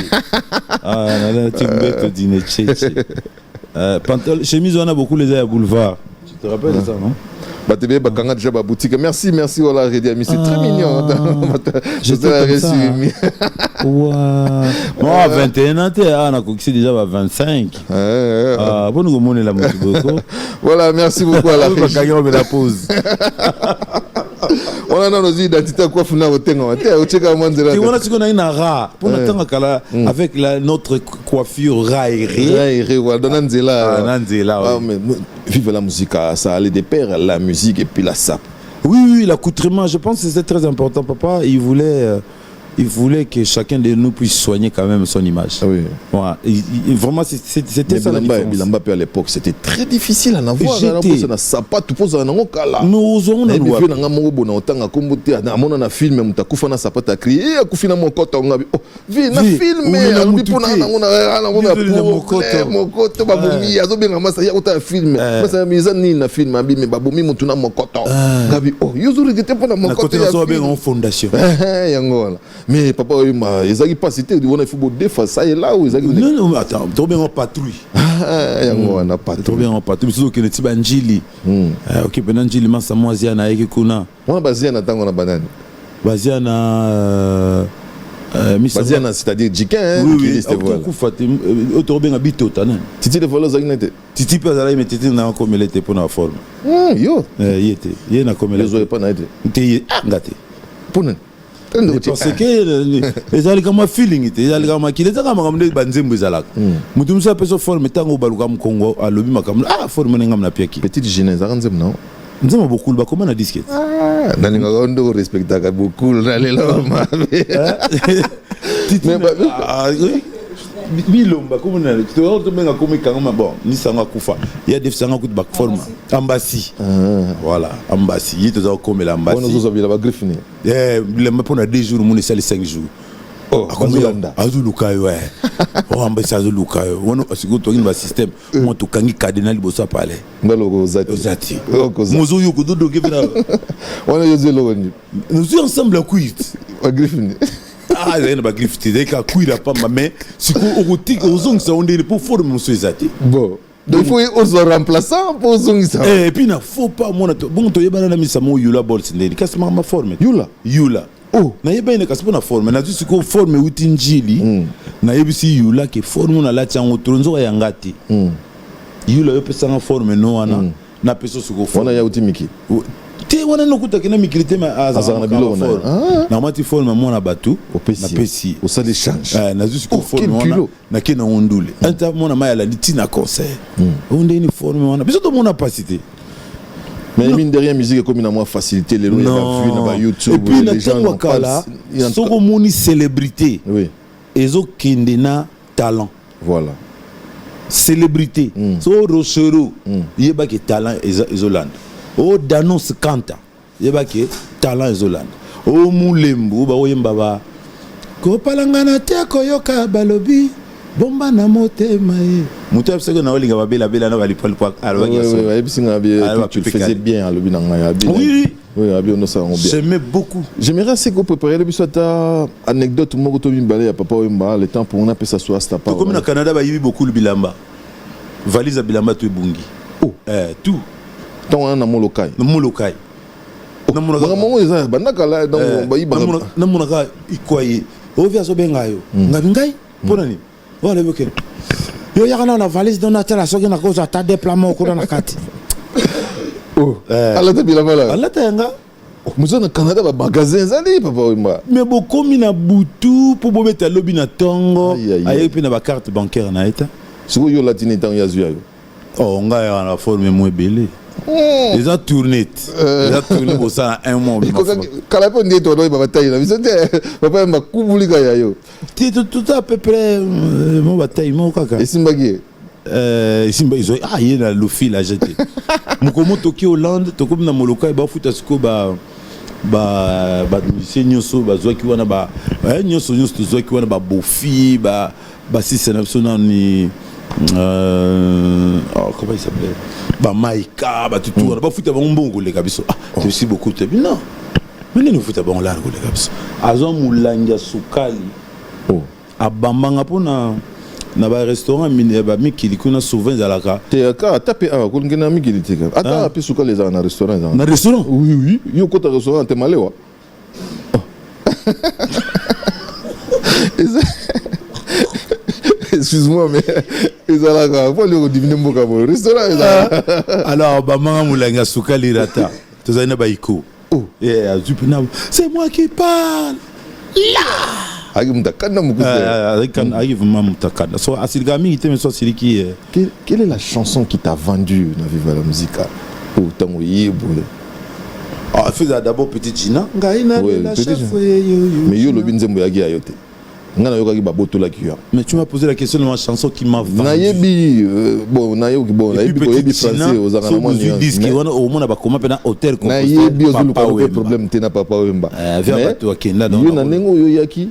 [SPEAKER 4] Ah, Lati Umberto Dino Chichi. Chemise, on a beaucoup les a à boulevard. Tu te rappelles de ça, non?
[SPEAKER 3] Batebe Bakanga déjà ma boutique. Merci voilà Redi Ami, c'est très mignon.
[SPEAKER 4] J'étais comme ça. Moi à 21 ans, on a coxé déjà à 25. Ah, bon nous monnaie la beaucoup.
[SPEAKER 3] Voilà, merci beaucoup à la
[SPEAKER 4] régie. On la pause.
[SPEAKER 3] On a nos identités quoi funa otenga. O cheka mwanzela.
[SPEAKER 4] Tu vois ce qu'on a une ra pour attendre kala avec notre coiffure raillerie.
[SPEAKER 3] Raillerie voilà donanzela.
[SPEAKER 4] Nanzela.
[SPEAKER 3] Vive la musique, ça allait de pair, la musique et puis la sape.
[SPEAKER 4] Oui, l'accoutrement, je pense que c'est très important. Papa, il voulait que chacun de nous puisse soigner quand même son image.
[SPEAKER 3] Oui.
[SPEAKER 4] Voilà. Vraiment, c'était ça la différence.
[SPEAKER 3] Bilamba à l'époque, c'était très difficile à en avoir.
[SPEAKER 4] Nous osons
[SPEAKER 3] nous un film, mutakufana sapata crier, akufina mokoto ngabi. Oh, vi na film, alubipuna na mokoto babumi, azobenga masa ya uta film. Masa mizani na film abi me babumi mutuna mokoto. Ngabi oh, yuzuri gete pona mokoto ya
[SPEAKER 4] film. Fondation.
[SPEAKER 3] Yangola. Mais papa, ils n'ont pas cité, il faut défendre ça et là où ils ont.
[SPEAKER 4] Non, attends, trop bien en patrouille.
[SPEAKER 3] On a pas
[SPEAKER 4] trop bien en patrouille. Surtout que le Tiba Njili. Ok, pendant Njili, ma Samoisia na eke kuna.
[SPEAKER 3] On a basé na tango na banane.
[SPEAKER 4] Basé na.
[SPEAKER 3] Baziana, c'est-à-dire Jiken,
[SPEAKER 4] oui, oui, trop bien habité.
[SPEAKER 3] Titi de volos zagnete.
[SPEAKER 4] Titi pas là, mais Titi n'a comme elle était pour la forme.
[SPEAKER 3] Yo.
[SPEAKER 4] Il était. Il n'a comme elle était.
[SPEAKER 3] Les pas naïté.
[SPEAKER 4] T'es gâté.
[SPEAKER 3] Pour nous.
[SPEAKER 4] Parce que les alliés comme feeling, les alliés comme qui les a comme des banzembo zalak. Mutum sa personne forme tango baluka Congo à lobi makam forme n'engam na piaki.
[SPEAKER 3] Petite genèse aranzem non.
[SPEAKER 4] Nous avons beaucoup le comment na disquette.
[SPEAKER 3] Nani ngaondo respectaka beaucoup rale là ma.
[SPEAKER 4] Mais bilomba comme na tu auto benga comme kangama bon ni sanga kufa. Il y a des sanga kutu bak forme. Ambassy. Voilà, ambassy. Il te a comme l'ambassy.
[SPEAKER 3] On nous a vu la griffine.
[SPEAKER 4] Le m'a pendant 2 jours, mon est 5 jours.
[SPEAKER 3] Oh, Azulanda.
[SPEAKER 4] Azulukayo ouais. Oh, ambassy Azulukayo. On a sigo to un système. Moi to kangi cardinal bossa parler.
[SPEAKER 3] Ngalo zati.
[SPEAKER 4] Zati. Mozo yo ko do gevina.
[SPEAKER 3] On a yozé lo ni.
[SPEAKER 4] Nous sommes ensemble à quit.
[SPEAKER 3] La griffine.
[SPEAKER 4] Ah, il y a pas griffe, tu dis qu'à cuire pas ma main, c'est qu'au tic aux ongles ça on est pour former monsieur Zati.
[SPEAKER 3] Bon. Donc il faut aux remplaçants pour aux ongles ça.
[SPEAKER 4] Et puis il faut pas mon bon to yeba na misa mo yula ball sindeli kasi ma forme. Yula. Oh, na yeba ine kasi na forme na juste ko forme utinjili. Na yebisi yula ke forme na la tsango tronzo ya ngati. Yula yo pesa na forme no ana na peso suko forme.
[SPEAKER 3] On a ya utimiki.
[SPEAKER 4] Te wana nokuta kina mikilite ma azana bilo na mati forme mo na batu na pesi
[SPEAKER 3] au ça d'échange
[SPEAKER 4] na juste ko forme wana na kina ondule anta mo na maya la litina concert onde ni forme wana biso to mo na pasité
[SPEAKER 3] mais mine de rien musique comme une moins facilité les lois vu na ba YouTube
[SPEAKER 4] et puis les gens wakala soko moni célébrité
[SPEAKER 3] oui
[SPEAKER 4] ezo kindena talent
[SPEAKER 3] voilà
[SPEAKER 4] célébrité so rochero yeba ke talent ezolanda o Danos Kanta yeba ke talent ezolanda o Mulembu ba oyemba ba ko palangana te koyoka balobi bomba na motema e mutu abseko na olinga babela bela na bali pol kwa alwa
[SPEAKER 3] ya so ouais bisinga bien tu le faisais bien à lobi na ngaya bien oui abi on ça on bien
[SPEAKER 4] j'aimais beaucoup
[SPEAKER 3] j'aimerais c'est qu'on préparer le bisota anecdote moko to bimbale ya papa oyemba le temps pour on appelle ça soit sta pas
[SPEAKER 4] comme na Canada ba yibi beaucoup le bilamba valise bilamba to ebungi
[SPEAKER 3] oh
[SPEAKER 4] tout
[SPEAKER 3] ton na molokai
[SPEAKER 4] na monaka
[SPEAKER 3] maman eza banaka la donc bayi banaka
[SPEAKER 4] na monaka ikwaye ovia so bengayo ngabi ngai pona ni wala bokere yo yakana na valise dona tala soki na koza ta déploiement ko na kati
[SPEAKER 3] ala te bila mala
[SPEAKER 4] ala tenga
[SPEAKER 3] muzo na Canada ba magasin zali papa oyemba
[SPEAKER 4] mais bokomi na butu po bobeta lobi na tongo aye pe na ba carte bancaire na eta
[SPEAKER 3] siko yo latine tan ya zuya yo
[SPEAKER 4] oh ngai na forme mo belé ils ont tourné pour ça un mois
[SPEAKER 3] kala po ndito do ba bataille na bisonte papa mba kubulika ya yo
[SPEAKER 4] tout à peu près mon bataille mon kaka
[SPEAKER 3] esimbagi
[SPEAKER 4] simba izo yena lofi la jeté mukomo toki Hollande tokomi na moloka ba futa siko ba musicien nyonso bazwaki wana nyonso tozwaki wana babofi basisa na biso nani comment il s'appelait Maïka batutu wana bafuta bango mbongo leka biso merci beaucoup te non mais nous futa bango largo leka biso azwa mulangi ya sukali abambanga mpona na ba restaurant mikili kuna souvent ezalaka
[SPEAKER 3] te aka tape awa kolingena mikili te ata ape sukali ezala na restaurant ezala
[SPEAKER 4] na restaurant
[SPEAKER 3] oui yo kota restaurant te malewa excuse-moi mais ezalaka po leko divine mboka bo restaurant ezala
[SPEAKER 4] alors bamanga mulanga sukali rata tozali na baiko azupina c'est moi qui parle là
[SPEAKER 3] Agi mutakanda mukuze.
[SPEAKER 4] Agi vraiment mutakanda. So asilga mingi te mais so siliki.
[SPEAKER 3] Quelle est la chanson qui t'a vendu na Viva la Musica? Ou tango yebo.
[SPEAKER 4] Ah, fait d'abord Petit Gina. Ngaina la chef.
[SPEAKER 3] Mais yo lobi nzembo yagi ayote. Ngana yo kaki baboto la kiya.
[SPEAKER 4] Mais tu m'as posé la question de ma chanson qui m'a vendu.
[SPEAKER 3] Na yebi bon na yebi bon na yebi ko yebi français aux arana mo ni.
[SPEAKER 4] Disque wana au mona ba koma pena hôtel ko.
[SPEAKER 3] Na yebi ozulu ko problème te na papa wemba.
[SPEAKER 4] Vers bato akenda donc.
[SPEAKER 3] Yo na nengo yo yaki.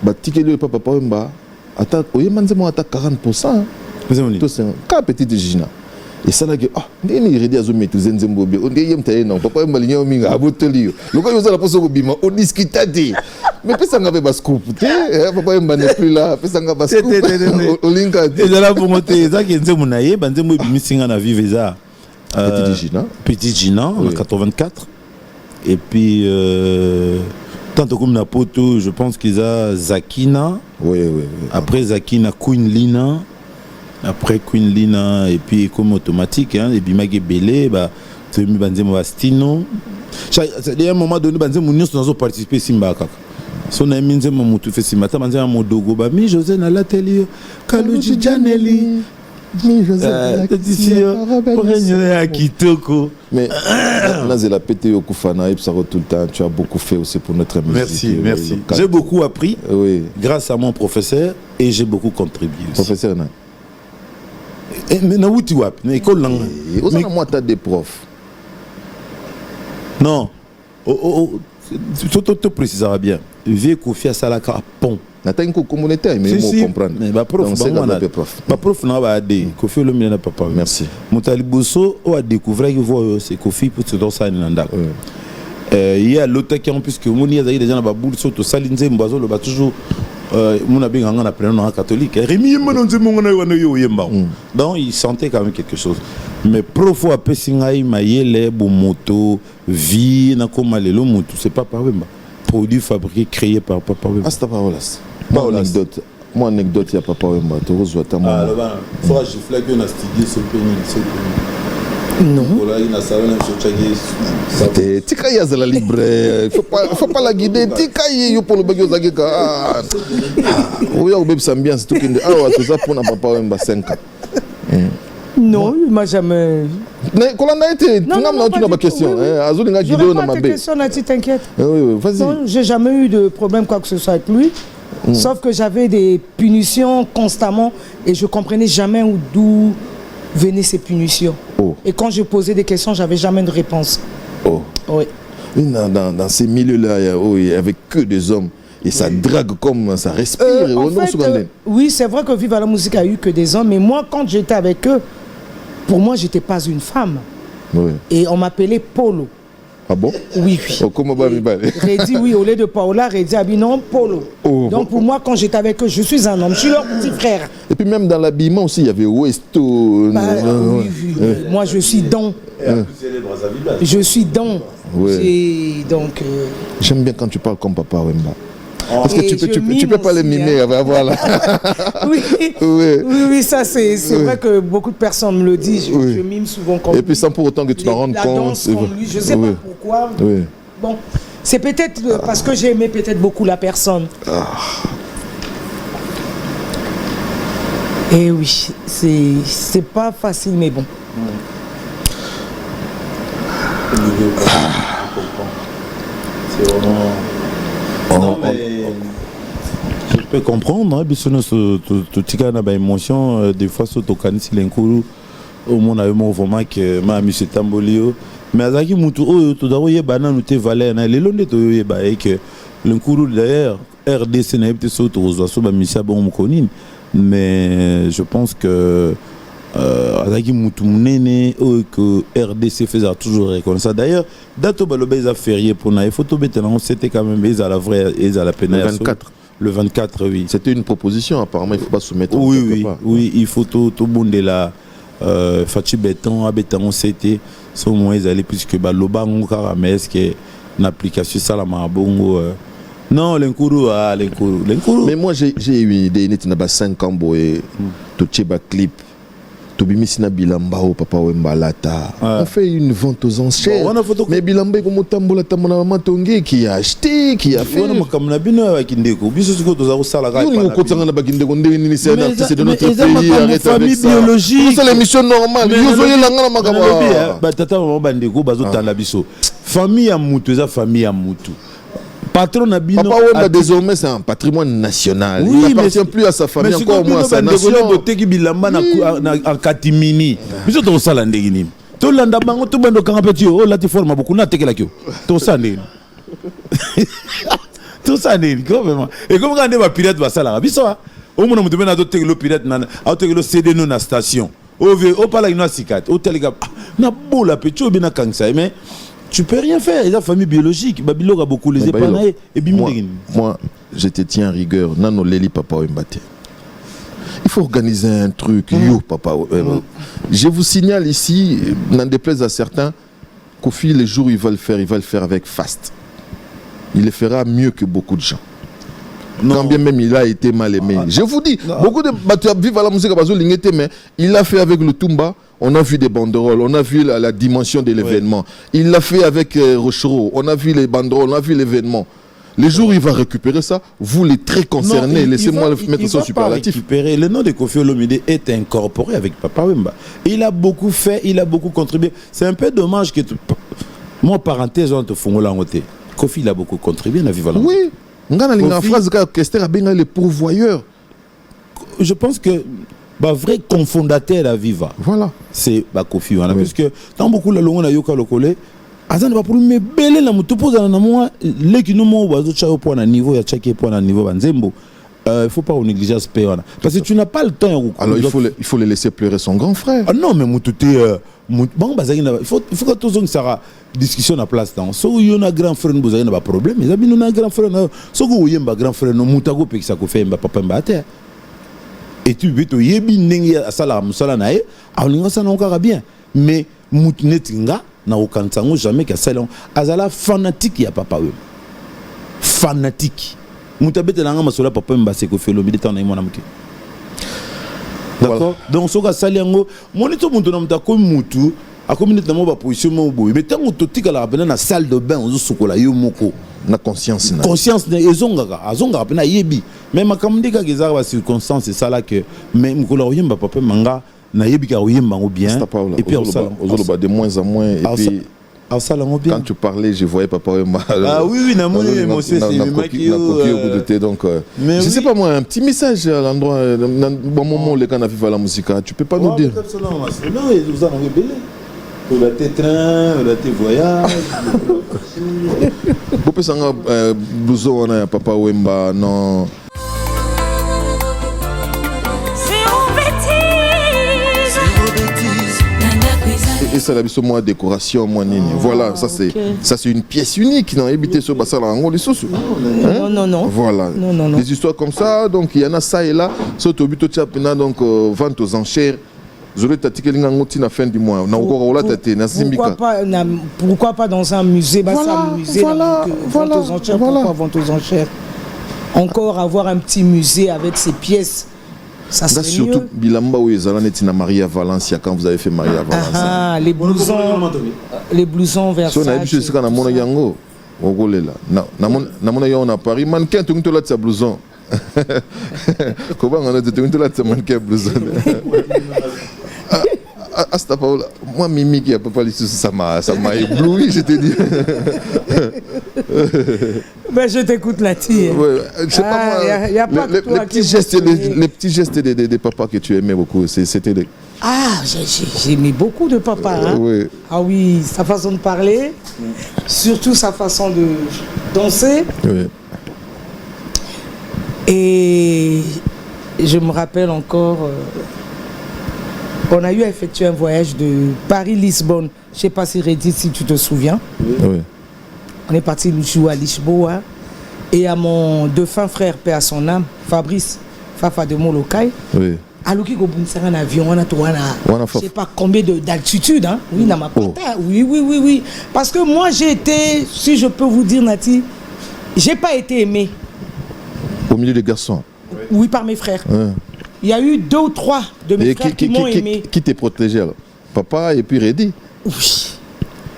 [SPEAKER 3] Batikeli papa wemba ata oyema nzembo ata 40%.
[SPEAKER 4] Nzembo
[SPEAKER 3] to c'est ka petite Gina. Et ça là que ndeni redi azo maîtriser nzembo be on yem taye non papa wemba linyo minga aboteli yo. Loko yo za la poso ko bima on discutade. Mais pesa nga be bascoop te papa wemba n'est plus là pesa nga bascoop. Olinka
[SPEAKER 4] et là pour monter ça qui nzembo na ye banzembo bimisinga na vive za Petit Gina en 84 et puis tant comme na poto, je pense qu'ils ont Zakina.
[SPEAKER 3] Oui.
[SPEAKER 4] Après Zakina, Queen Lina. Après Queen Lina, et puis comme automatique, hein, et puis Magé Belé, tu as mis Banzemo Astino. Il y a un moment donné, Banzemo nous avons participé à Simbaka. Si on a mis Banzemo Moutou fait Simbaka, Banzemo Modogo, Mi José na l'atelier, Kalouji Janelli.
[SPEAKER 3] Mi José
[SPEAKER 4] à Kitoko.
[SPEAKER 3] Mais là, c'est la pété au Koufana, et ça tout le temps. Tu as beaucoup fait aussi pour notre musique.
[SPEAKER 4] Merci. J'ai beaucoup appris grâce à mon professeur et j'ai beaucoup contribué aussi.
[SPEAKER 3] Professeur, non?
[SPEAKER 4] Mais na où tu vas? Mais école langue.
[SPEAKER 3] Mais moi, tu as des profs.
[SPEAKER 4] Non. Tu préciseras bien. Vieux Kofi à Salaka pont.
[SPEAKER 3] Nata une communauté mais moi comprendre.
[SPEAKER 4] Mais ba prof ba prof na ba ade Kofi le mina papa.
[SPEAKER 3] Merci.
[SPEAKER 4] Moutali Bosso a découvert que voit c'est Kofi pour se dans ça nanda. Il y a l'autre qui en plus que moni ya des gens na ba boule soto salinze mbazo le ba toujours mon abi nganga na prénom catholique. Rémi mononze mongona wana yo yemba. Donc il sentait quand même quelque chose. Mais prof a pesingai mayele bo moto vie na koma lelo moto c'est pas par wemba. Produit fabriqué créé par papa wemba.
[SPEAKER 3] Ah c'est pas Wallace. Mon anecdote, il n'y a pas de problème. Tu reçois ta maman.
[SPEAKER 4] Ah, là-bas, il faut que je flague un astidier ce pénis.
[SPEAKER 5] Non.
[SPEAKER 3] Tika ya la libre. Faut pas la guider. Tika yo pour le bagyo zageka. Oui, on bébé s'ambiance tout qui. Ah ouais, tout ça pour na papa wemba 5 ans.
[SPEAKER 5] Non, il m'a jamais.
[SPEAKER 3] Mais quand on a été, tu n'as pas de question. Azuli n'a guidé dans ma baie.
[SPEAKER 5] T'inquiète.
[SPEAKER 3] Oui, vas-y.
[SPEAKER 5] Non, j'ai jamais eu de problème quoi que ce soit avec lui. Sauf que j'avais des punitions constamment et je comprenais jamais d'où venaient ces punitions. Et quand je posais des questions, j'avais jamais de réponse. Oui.
[SPEAKER 3] Dans ces milieux-là, il n'y avait que des hommes. Et ça drague comme ça respire.
[SPEAKER 5] Oui, c'est vrai que Viva la Musique a eu que des hommes. Mais moi, quand j'étais avec eux, pour moi, je n'étais pas une femme.
[SPEAKER 3] Oui.
[SPEAKER 5] Et on m'appelait Polo.
[SPEAKER 3] Ah bon?
[SPEAKER 5] Oui.
[SPEAKER 3] Comment va
[SPEAKER 5] Reddy, oui, au lieu de Paola, Reddy a dit non, Polo. Donc pour moi, quand j'étais avec eux, je suis un homme, je suis leur petit frère.
[SPEAKER 3] Et puis même dans l'habillement aussi, il y avait Westo.
[SPEAKER 5] Oui. Moi, je suis Don. Je suis Don.
[SPEAKER 3] Oui.
[SPEAKER 5] Donc.
[SPEAKER 3] J'aime bien quand tu parles comme Papa Wemba. Parce que tu peux pas les mimer, voilà.
[SPEAKER 5] Oui, ça c'est vrai que beaucoup de personnes me le disent. Je mime souvent comme lui.
[SPEAKER 3] Et puis sans pour autant que tu t'en rendes compte.
[SPEAKER 5] Je ne sais pas pourquoi. Bon, c'est peut-être parce que j'ai aimé peut-être beaucoup la personne. Et oui, c'est pas facile, mais bon.
[SPEAKER 4] C'est vraiment... Non, mais je peux comprendre, émotion, des fois, si l'incouru, au monde a eu mon moment que m'a mis ce tambolio, mais azaki mutu oyo tozako yebana nous te valeur na lelo nde toyeba et que le nkuru d'ailleurs RDC na yebite so tozwa so ba misia bon mokonini mais je pense que azaki mutu munene oyo que RDC faisait toujours reconnaître. D'ailleurs dato baloba eza férié pour na photo betana c'était quand même eza la vraie eza la peine
[SPEAKER 3] le 24.
[SPEAKER 4] Le 24, oui.
[SPEAKER 3] C'était une proposition, apparemment, il ne faut pas soumettre.
[SPEAKER 4] Oui, il faut tout bonde là. Fachi Béton, à Béton, c'était son moins allé puisque Loba Ngara, mais est-ce que l'application ça la mabongo non, l'encouru.
[SPEAKER 3] Mais moi, j'ai eu une idée, il y a 5 ans, et tu as un clip. Tobimisi bilamba o papa Wemba Lata. On fait une vente aux enchères. Bon, mais bilamba comme tambola tamona maman Tongue qui a acheté, qui a fait.
[SPEAKER 4] On comme na bino avec Ndeko. Biso siko toza sala ga.
[SPEAKER 3] Nous kotanga na bakindeko ndeni c'est un artiste de notre pays.
[SPEAKER 4] Arrête avec ça. Biologique.
[SPEAKER 3] C'est l'émission normale. Yozoye langa na makaba.
[SPEAKER 4] Ba tata maman bandeko bazo tala biso. Famille ya mutu eza famille ya mutu. Patron Nabino.
[SPEAKER 3] Papa Wemba désormais c'est un patrimoine national.
[SPEAKER 4] Oui,
[SPEAKER 3] il n'appartient plus à sa famille, encore moins à sa nation.
[SPEAKER 4] Mais bilamba na katimini. Biso to sala ndegini. To landa bango to bando kangapeti o lati forma beaucoup na tekela kyo. To sande. To sande quand même. Et comme quand des pirates va sala biso o mona mutu bena do tekelo pirate na au tekelo CD no na station. O pala ino sikat. O telega na bola pecho bena kangsa mais tu peux rien faire, il y a famille biologique. Babilo a beaucoup les épanaïs et
[SPEAKER 3] moi, je te tiens en rigueur. Nano Leli Papa Wembate. Il faut organiser un truc. Yo Papa Wembate. Je vous signale ici, n'en déplaise à certains, Kofi, les jours où il va le faire avec Fast. Il le fera mieux que beaucoup de gens. Non. Quand bien même il a été mal aimé. Je vous dis, beaucoup de vivent à la musique, mais il l'a fait avec le Tumba. On a vu des banderoles, on a vu la dimension de l'événement. Il l'a fait avec Rochereau, on a vu les banderoles, on a vu l'événement. Les jours où il va récupérer ça, vous les très concernés, laissez-moi mettre ça au superlatif.
[SPEAKER 4] Le nom de Kofi Olomide est incorporé avec Papa Wemba. Il a beaucoup fait, il a beaucoup contribué. C'est un peu dommage que... Moi, parenthèse, on te fongo la ngote. Kofi, il a beaucoup contribué à Viva la
[SPEAKER 3] Oui, on a une phrase qu'Esther a bien les pourvoyeurs.
[SPEAKER 4] Je pense que... Bah, vrai cofondateur à Viva.
[SPEAKER 3] Voilà.
[SPEAKER 4] C'est Kofi. Oui. Parce que tant beaucoup la longue na yoka lokole, azan va pour me belé la mutu poza na moi les qui nous mo bazo cha au point à niveau ya chaki point à niveau banzembo. Il faut pas au négliger ce pays. Parce que tu n'as pas le temps.
[SPEAKER 3] Alors il faut le laisser pleurer son grand frère.
[SPEAKER 4] Ah non mais mutu bon bazagina il faut que tout ça sera discussion à place dans. So yo na grand frère nous bazagina pas problème. Mais abi nous na grand frère so go yemba grand frère no mutago pe ça ko fait mba papa mba terre. Et tu veux te yebi nengi asala musala nae alinga sana okara bien mais mutnetinga na okantango jamais que salon azala fanatique ya papa we fanatique mutabete nanga masola papa mbase ko felo milita na mwana muke d'accord donc soka saliango monito muntu na mutako mutu akominite na mo ba position mo boy mais tango totika la bena na salle de bain ozo sokola yo moko
[SPEAKER 3] na conscience
[SPEAKER 4] na azonga pena yebi mais makamdika gezara ba circonstance ça là que même ko la oyemba papa manga na yebi ka oyemba ngo bien
[SPEAKER 3] et puis ozoloba de moins en moins et puis quand tu parlais je voyais papa Wemba
[SPEAKER 4] oui na mon émotion
[SPEAKER 3] c'est donc je sais pas moi un petit message à l'endroit bon moment les quand on vivre la musique tu peux pas nous dire
[SPEAKER 4] non ils ont rebellé la train, la voyage.
[SPEAKER 3] Vous pouvez savoir blouson on a papa Wemba non. Et ça la biso moi décoration moi nini. Voilà, ça c'est une pièce unique dans habiter sur bassin là les sous.
[SPEAKER 5] Non.
[SPEAKER 3] Voilà.
[SPEAKER 5] Non.
[SPEAKER 3] Des histoires comme ça donc il y en a ça et là, saute au but au donc vente aux enchères.
[SPEAKER 5] Pourquoi pas dans un musée? Voilà. Vente aux enchères. Encore avoir un petit musée avec ses pièces. Ça serait
[SPEAKER 3] surtout
[SPEAKER 5] mieux.
[SPEAKER 3] Bilamba ou Ezalanetina Maria Valencia quand vous avez fait Maria Valencia.
[SPEAKER 5] Les blousons Versace.
[SPEAKER 3] Si on a vu ce qu'on a mon yango, on roule là. Na mon yango à Paris, mannequin tu te là de blouson. Comment on a dit tu te là de mannequin blouson. Asta Paola, moi Mimi qui a pas parlé ça m'a ébloui, je te dis.
[SPEAKER 5] Ben je t'écoute là-dessus.
[SPEAKER 3] Ouais, je sais pas moi. Les petits gestes des papas que tu aimais beaucoup, c'était
[SPEAKER 5] Ah, j'aimais beaucoup de papa. Hein.
[SPEAKER 3] Oui.
[SPEAKER 5] Ah oui, sa façon de parler, surtout sa façon de danser.
[SPEAKER 3] Oui.
[SPEAKER 5] Et je me rappelle encore, on a eu à effectuer un voyage de Paris-Lisbonne. Je ne sais pas si Reddy, si tu te souviens.
[SPEAKER 3] Oui.
[SPEAKER 5] On est parti jouer à Lisboa. Et à mon défunt frère, paix à son âme, Fabrice, Fafa de Molokai.
[SPEAKER 3] Oui.
[SPEAKER 5] Alors qu'il y a un avion, on a je ne sais pas combien d'altitude. Hein? Oui, dans ma
[SPEAKER 3] Oh.
[SPEAKER 5] oui. Parce que moi, j'ai été, si je peux vous dire, Nati, j'ai pas été aimé.
[SPEAKER 3] Au milieu des garçons.
[SPEAKER 5] Oui, par mes frères.
[SPEAKER 3] Ouais.
[SPEAKER 5] Il y a eu 2 ou 3 de mes frères qui m'ont aimé.
[SPEAKER 3] Qui t'est protégé alors? Papa et puis Reddy.
[SPEAKER 5] Oui.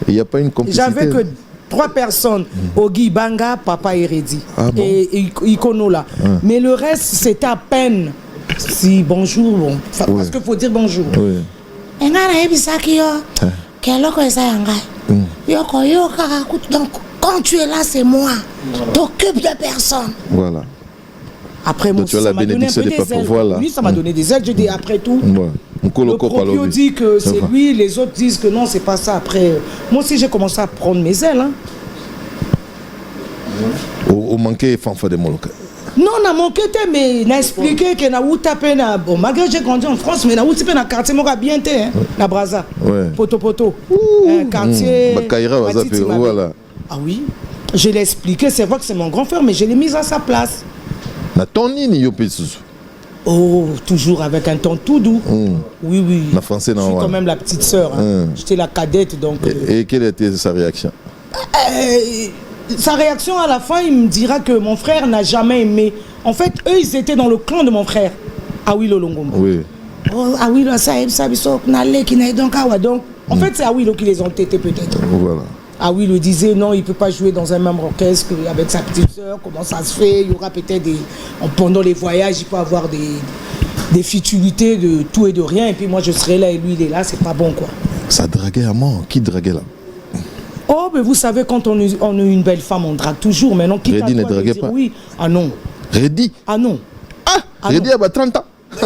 [SPEAKER 3] Il n'y a pas une complicité.
[SPEAKER 5] J'avais que 3 personnes, Ogi Banga, papa et Reddy.
[SPEAKER 3] Ah bon?
[SPEAKER 5] Et Ikono là. Mais le reste, c'était à peine. Si, bonjour, bon. Parce qu'il faut dire bonjour.
[SPEAKER 3] Oui.
[SPEAKER 5] Donc, quand tu es là, c'est moi. T'occupes de personne.
[SPEAKER 3] Voilà.
[SPEAKER 5] Après, moi,
[SPEAKER 3] tu as
[SPEAKER 5] ça
[SPEAKER 3] la
[SPEAKER 5] m'a donné un
[SPEAKER 3] bénédiction
[SPEAKER 5] peu
[SPEAKER 3] des
[SPEAKER 5] des
[SPEAKER 3] papas.
[SPEAKER 5] ailes.
[SPEAKER 3] Voilà.
[SPEAKER 5] Oui, ça m'a donné des ailes. Je dis, après tout,
[SPEAKER 3] Ouais.
[SPEAKER 5] le proprio dit que c'est lui, les autres disent que non, c'est pas ça. Après, moi aussi, j'ai commencé à prendre mes ailes. Hein.
[SPEAKER 3] Au manqué fanfa de Moloka.
[SPEAKER 5] Non, on a manqué, mais on a expliqué que na tapé na bon, malgré que j'ai grandi en France, mais na tapé na quartier moi bien té, hein, na Brazza.
[SPEAKER 3] Ouais.
[SPEAKER 5] Poto. Quartier.
[SPEAKER 3] Bakaira, voilà.
[SPEAKER 5] Ah oui. Je l'ai expliqué, c'est vrai que c'est mon grand frère, mais je l'ai mis à sa place.
[SPEAKER 3] Na toni ni yopesusu.
[SPEAKER 5] Oh, toujours avec un ton tout doux. Oui.
[SPEAKER 3] Na français
[SPEAKER 5] je suis quand même la petite sœur. Hein. J'étais la cadette, donc.
[SPEAKER 3] Et quelle était sa réaction?
[SPEAKER 5] Sa réaction à la fin, il me dira que mon frère n'a jamais aimé. En fait, eux, ils étaient dans le clan de mon frère. Awilo Longomba.
[SPEAKER 3] Oui.
[SPEAKER 5] Oh, Awilo, ça, donc, en fait, c'est Awilo qui les ont tétés peut-être.
[SPEAKER 3] Voilà.
[SPEAKER 5] Awilo disait non, il ne peut pas jouer dans un même orchestre avec sa petite sœur. Comment ça se fait? Il y aura peut-être des. Pendant les voyages, il peut avoir des futilités de tout et de rien. Et puis moi, je serai là et lui, il est là. C'est pas bon, quoi.
[SPEAKER 3] Ça draguait à mort. Qui draguait là?
[SPEAKER 5] Oh, mais vous savez, quand on est une belle femme, on drague toujours. Maintenant, qui
[SPEAKER 3] Reddy ne draguait pas?
[SPEAKER 5] Oui. Ah non.
[SPEAKER 3] Reddy?
[SPEAKER 5] Ah non.
[SPEAKER 3] Reddy a 30 ans.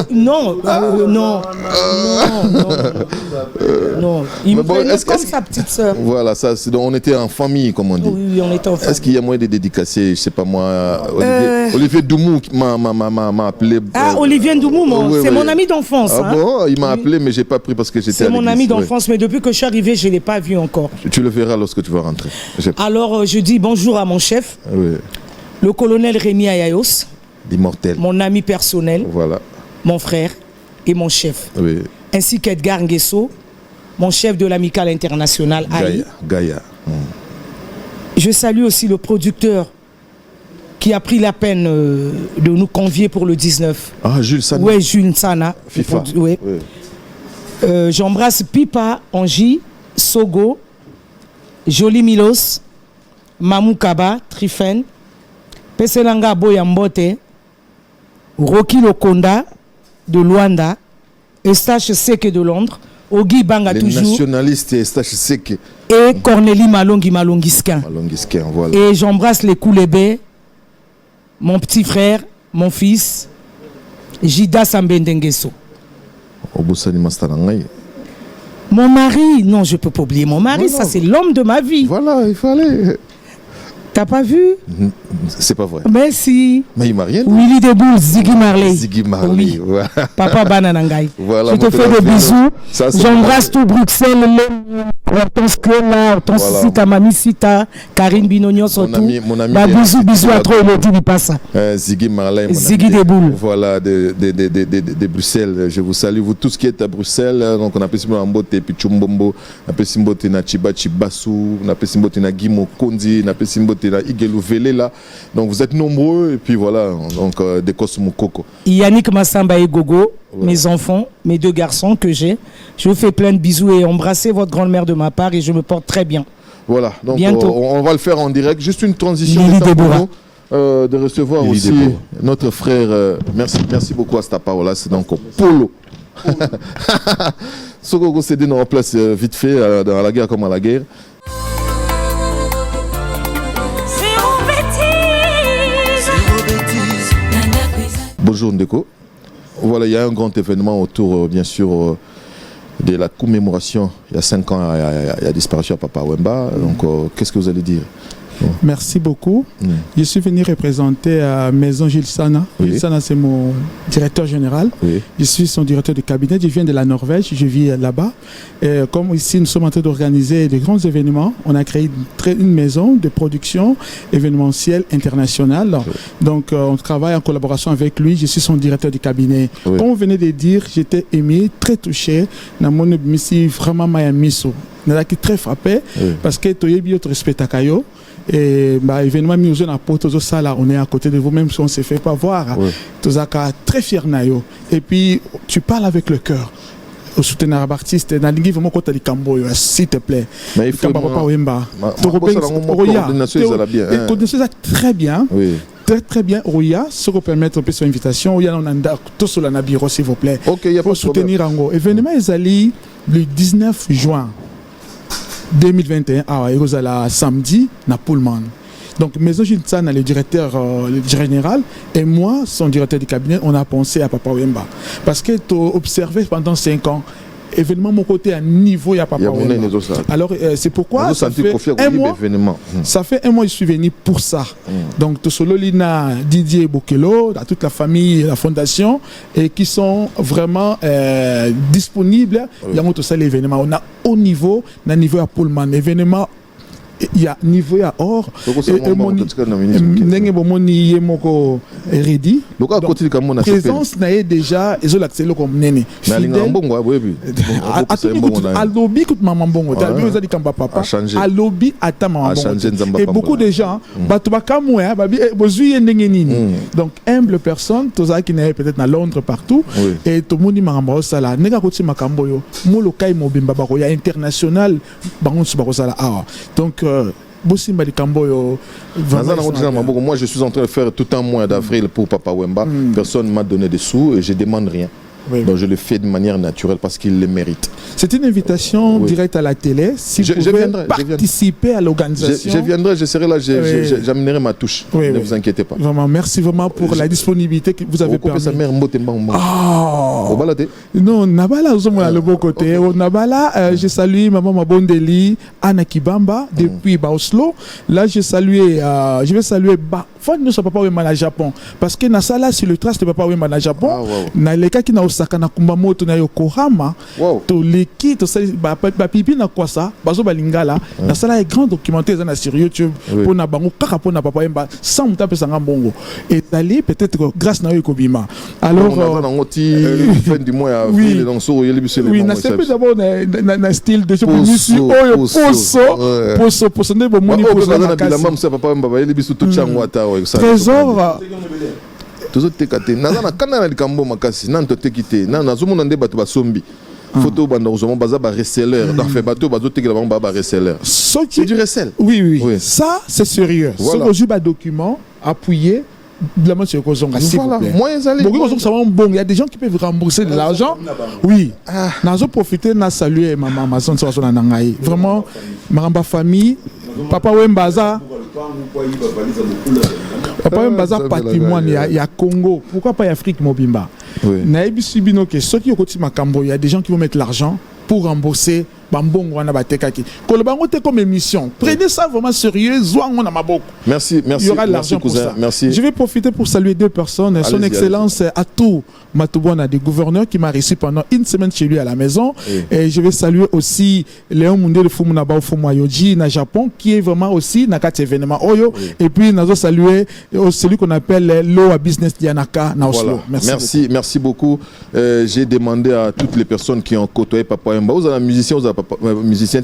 [SPEAKER 5] Non. Il me prenait comme sa petite sœur.
[SPEAKER 3] Voilà, ça, donc on était en famille, comme on dit.
[SPEAKER 5] Oui, on était en famille.
[SPEAKER 3] Est-ce qu'il y a moyen de dédicacer, je ne sais pas moi, Olivier Doumou qui m'a appelé.
[SPEAKER 5] Olivier Doumou, c'est mon ami d'enfance.
[SPEAKER 3] Ah bon, il m'a appelé, mais je n'ai pas pris parce que j'étais à
[SPEAKER 5] C'est mon
[SPEAKER 3] l'église.
[SPEAKER 5] ami d'enfance, mais depuis que je suis arrivé, je ne l'ai pas vu encore.
[SPEAKER 3] Tu le verras lorsque tu vas rentrer.
[SPEAKER 5] Alors, je dis bonjour à mon chef, le colonel Rémi Ayayos,
[SPEAKER 3] l'immortel,
[SPEAKER 5] mon ami personnel,
[SPEAKER 3] voilà,
[SPEAKER 5] mon frère et mon chef,
[SPEAKER 3] oui,
[SPEAKER 5] ainsi qu'Edgar Nguesso, mon chef de l'amicale internationale
[SPEAKER 3] Gaïa.
[SPEAKER 5] Je salue aussi le producteur qui a pris la peine de nous convier pour le 19.
[SPEAKER 3] Ah, Jules Sana.
[SPEAKER 5] Oui, Jules Sana.
[SPEAKER 3] FIFA.
[SPEAKER 5] Oui. J'embrasse Pipa, Angie, Sogo, Jolie Milos, Mamou Kaba, Trifen, Peselanga Boyambote, Rocky Lokonda de Luanda, Eustache Seke de Londres, Ogi Banga
[SPEAKER 3] les
[SPEAKER 5] toujours.
[SPEAKER 3] Nationalistes et Eustache Seke.
[SPEAKER 5] Et Cornélie Malongisquin.
[SPEAKER 3] Malongisquin, voilà.
[SPEAKER 5] Et j'embrasse les Koulébé, mon petit frère, mon fils, Jida Sambendengeso. Mon mari, non, je ne peux pas oublier mon mari, voilà. Ça c'est l'homme de ma vie.
[SPEAKER 3] Voilà, il fallait.
[SPEAKER 5] T'as pas vu?
[SPEAKER 3] C'est pas vrai.
[SPEAKER 5] Mais si.
[SPEAKER 3] Mais il m'a rien dit.
[SPEAKER 5] Willy Deboul, Ziggy Marley.
[SPEAKER 3] Ziggy Marley,
[SPEAKER 5] oui.
[SPEAKER 3] Voilà.
[SPEAKER 5] Papa Bananangaï.
[SPEAKER 3] Voilà,
[SPEAKER 5] je te fais des bisous. J'embrasse tout Bruxelles, ton Skela, ton Sita, Mami Sita, Karine Binognon, surtout.
[SPEAKER 3] Mon ami.
[SPEAKER 5] Bisous à toi, il dit pas ça.
[SPEAKER 3] Ziggy Marley.
[SPEAKER 5] Ziggy Deboul.
[SPEAKER 3] Voilà, de Bruxelles. Je vous salue, vous tous qui êtes à Bruxelles. Donc on appelle Simbo Mbote, Pichumbombo, on appelle Simbo na Chiba Chibasu, on appelle Simbo na Gimo Kondi, on appelle Simbo na Igelu Velela. Donc vous êtes nombreux et puis voilà, donc des Cosmo Coco.
[SPEAKER 5] Yannick Massamba et Gogo, ouais. Mes enfants, mes 2 garçons que j'ai. Je vous fais plein de bisous et embrassez votre grand-mère de ma part et je me porte très bien.
[SPEAKER 3] Voilà, donc
[SPEAKER 5] on
[SPEAKER 3] va le faire en direct. Juste une transition de recevoir Lili aussi Déborah. Notre frère. Merci beaucoup à cette parole-là. C'est donc Polo. Sogogo cédé dans la place vite fait, dans la guerre comme à la guerre. Bonjour Ndeko. Voilà, il y a un grand événement autour, bien sûr, de la commémoration, il y a 5 ans, il y a disparition à Papa Wemba. Donc, qu'est-ce que vous allez dire?
[SPEAKER 6] Merci beaucoup. Je suis venu représenter à Maison Gilles Sana.
[SPEAKER 3] Oui.
[SPEAKER 6] Gilles Sana, c'est mon directeur général.
[SPEAKER 3] Oui.
[SPEAKER 6] Je suis son directeur de cabinet. Je viens de la Norvège. Je vis là-bas. Et comme ici, nous sommes en train d'organiser de grands événements, on a créé une maison de production événementielle internationale.
[SPEAKER 3] Oui.
[SPEAKER 6] Donc, on travaille en collaboration avec lui. Je suis son directeur de cabinet.
[SPEAKER 3] Oui.
[SPEAKER 6] Comme vous venez de dire, j'étais ému, très touché. Dans mon émission, vraiment, Mayamiso. Je suis très frappé parce que tu as tout respect à Kayo. Et événement mis à Porto Sala, on est à côté de vous, même si on ne se fait pas voir. Tu es très fier nayo. Et puis tu parles avec le cœur. Au soutenir l'artiste, dans l'Ingi vraiment quand tu as Cambo, s'il te plaît.
[SPEAKER 3] Mais il faut
[SPEAKER 6] très bien. Très bien, Rouya, ce qu'on permet de son invitation, il y a un tout sur la bureau, s'il vous plaît.
[SPEAKER 3] Ok, il y a
[SPEAKER 6] pour soutenir Ango. L'événement est allé le 19 juin 2021 à samedi na Pullman. Donc Maison Gilles Sana, le directeur général, et moi, son directeur du cabinet, on a pensé à Papa Wemba. Parce que tu as observé pendant 5 ans, événement mon côté à niveau, il y a Papa Wemba. Alors c'est pourquoi ça fait un mois, ça fait un mois que je suis venu pour ça. Donc tout solo Lina, Didier Bokelo, toute la famille, la fondation, et qui sont vraiment disponibles. Il y a tout ça l'événement. On a haut niveau, na niveau à Pullman, événement. Il y a niveau à or ready présence na déjà ils ont l'accès comme nene alobi tout maman bongo tabi ozali kamba papa alobi ata maman bongo et beaucoup de gens batu bakamwe babi bozui ndenge nini donc humble personne toza qui n'est peut-être na Londres partout et tout monde makambo sala nega koti makambo yo molo kai mobimba bako ya international bango bako sala donc moi
[SPEAKER 3] je suis en train de faire tout un mois d'avril pour Papa Wemba. Personne ne m'a donné des sous et je ne demande rien. Donc je le fais de manière naturelle parce qu'il le mérite.
[SPEAKER 6] C'est une invitation directe à la télé. Si vous pouvez participer à l'organisation.
[SPEAKER 3] Je viendrai, je serai là, j'amènerai ma touche. Ne vous inquiétez pas.
[SPEAKER 6] Vraiment, merci vraiment pour la disponibilité que vous avez permis. Non, Nabala, le beau côté. Nabala, je salue Maman Mabondeli, Anna Kibamba, depuis Oslo. Là, je vais saluer nous sommes Papa Wemba au Japon. Parce que Nasala, c'est le trace de Papa Wemba au Japon. Dans les cas qui n'ont Osaka na Kumamoto na Yokohama, to leki to pipi na kwasa, bazo balingala, na sala est grand documentaire sur YouTube pour na bango kaka pour na Papa Wemba sans mutape sanga bongo. Et d'aller peut-être grâce na Yokobima. Alors
[SPEAKER 3] fin du mois oui, donc so
[SPEAKER 6] oui, na c'est peu d'abord na style de poso ne bon moni poso na
[SPEAKER 3] kasi. Papa Wemba il biso tout changwa ta
[SPEAKER 6] trésor
[SPEAKER 3] tozotekate naza na kana na likambo makasi nanto tekite na nazomona nde bato basombi photo banda ozoma baza ba reseller donc fait bato bazotekela bango ba reseller c'est du resell
[SPEAKER 6] oui ça c'est sérieux ce que je document appuyé de la monsieur Kozonga s'il vous plaît bon il y a des gens qui peuvent rembourser de l'argent oui nazo profiter na saluer maman Amazon sur na nangai vraiment maramba famille Papa Wembaza Papa Wembaza patrimoine il y a Congo pourquoi pas Afrique mobimba naïbi subino que ceux qui ont côté makambo il y a des gens qui vont mettre l'argent pour rembourser bambongo wana batekaki kolobango te comme émission prenez ça vraiment sérieux zwango na maboko
[SPEAKER 3] merci
[SPEAKER 6] il y aura de l'argent pour ça je vais profiter pour saluer 2 personnes son excellence Atou Matubona des gouverneurs qui m'a reçu pendant une semaine chez lui à la maison et je vais saluer aussi Léon Mundé de Fumunaba Fumoyoji na Japon qui est vraiment aussi na quatre événements Oyo et puis nazo saluer celui qu'on appelle Loa Business Dianaka na Oslo
[SPEAKER 3] merci beaucoup j'ai demandé à toutes les personnes qui ont côtoyé Papa Wemba vous avez musicien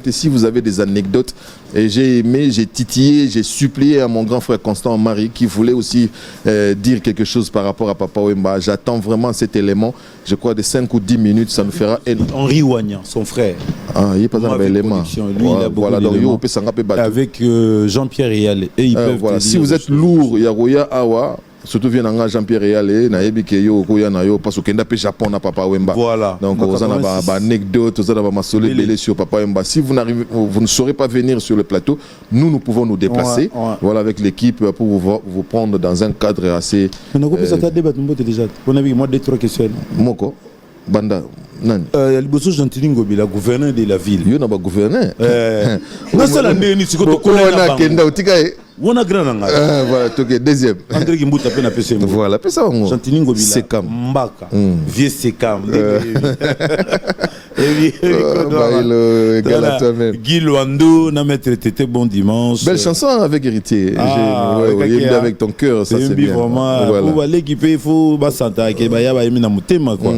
[SPEAKER 3] si vous avez des anecdotes et j'ai aimé, j'ai titillé, j'ai supplié à mon grand frère Constant Marie qui voulait aussi dire quelque chose par rapport à Papa Wemba. J'attends vraiment cet élément. Je crois de 5 ou 10 minutes, ça nous fera
[SPEAKER 4] Henri Wagnan, son frère.
[SPEAKER 3] Ah, il n'est pas dans l'élément.
[SPEAKER 4] Lui, il a beaucoup d'éléments. Avec Jean-Pierre Eyal. Et ils peuvent
[SPEAKER 3] voilà. Si vous êtes lourd, il y a Roya Awa. Surtout vient en Jean-Pierre Eyalé, na ebike yo ko ya na yo parce que ndapé Japon na Papa Wemba.
[SPEAKER 4] Voilà.
[SPEAKER 3] Donc vous en avez ba anecdote, vous en avez ma solide belé sur Papa Wemba. Si vous n'arrivez vous ne saurez pas venir sur le plateau, nous pouvons nous déplacer. Voilà avec l'équipe pour vous prendre dans un cadre assez
[SPEAKER 4] on a coupé ça débat déjà. On a vu moi 2-3 questions.
[SPEAKER 3] Moko Banda Nani?
[SPEAKER 4] Liboso Gentili Ngobila, gouverneur de la ville.
[SPEAKER 3] Yo na ba gouverneur.
[SPEAKER 4] Non c'est la ndeni siko to
[SPEAKER 3] On a kenda utika e.
[SPEAKER 4] Wona grand nanga.
[SPEAKER 3] Voilà, toke deuxième.
[SPEAKER 4] André Kimbuta pe na PC.
[SPEAKER 3] Voilà, pesa ngo.
[SPEAKER 4] Gentili Ngobila.
[SPEAKER 3] Sekam.
[SPEAKER 4] Mbaka. Vieux Sekam.
[SPEAKER 3] Égal à toi-même.
[SPEAKER 4] Guy Loando, na maître Tété bon dimanche.
[SPEAKER 3] Belle chanson avec Héritier. Avec ton cœur, ça c'est bien.
[SPEAKER 4] Vraiment. Pour l'équipe, il faut basanta ke baya ba yemi na mutema quoi.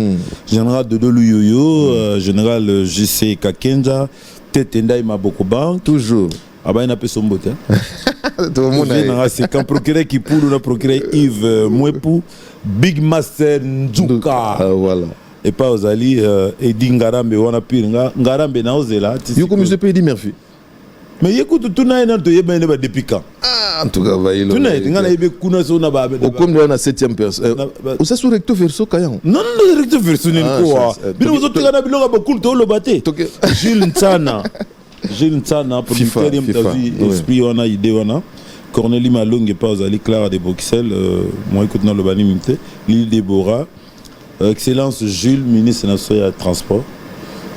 [SPEAKER 4] Général Dodo Luyoyo, général JC Kakenja, Tetenda Imabokoban.
[SPEAKER 3] Toujours.
[SPEAKER 4] Ah bah il n'a pas son botte.
[SPEAKER 3] Tout le monde a.
[SPEAKER 4] C'est quand procureur qui pour le procureur Yves Mouepou, Big Master Njuka.
[SPEAKER 3] Voilà.
[SPEAKER 4] Et pas aux alliés, Eddie Ngarambe, on a pire. Ngarambe na osela.
[SPEAKER 3] Yo comme je peux dire Murphy.
[SPEAKER 4] Mais écoute, tout n'a pas de yéba depuis quand.
[SPEAKER 3] En tout cas, va y
[SPEAKER 4] tout n'a pas de kuna so na ba.
[SPEAKER 3] Au comme on a 7e personne. Ou ça sur recto verso kayan.
[SPEAKER 4] Non non recto verso ni quoi. Bino zo tika na bilonga ba kulto lo bate. Jules Ntana. Jules Ntana producteur d'Imtavi esprit on a idée on a. Cornélie Malongue pas aux alliés Clara de Bruxelles moi écoute dans le bani mimté. Lille Déborah. Excellence Jules, ministre national transport.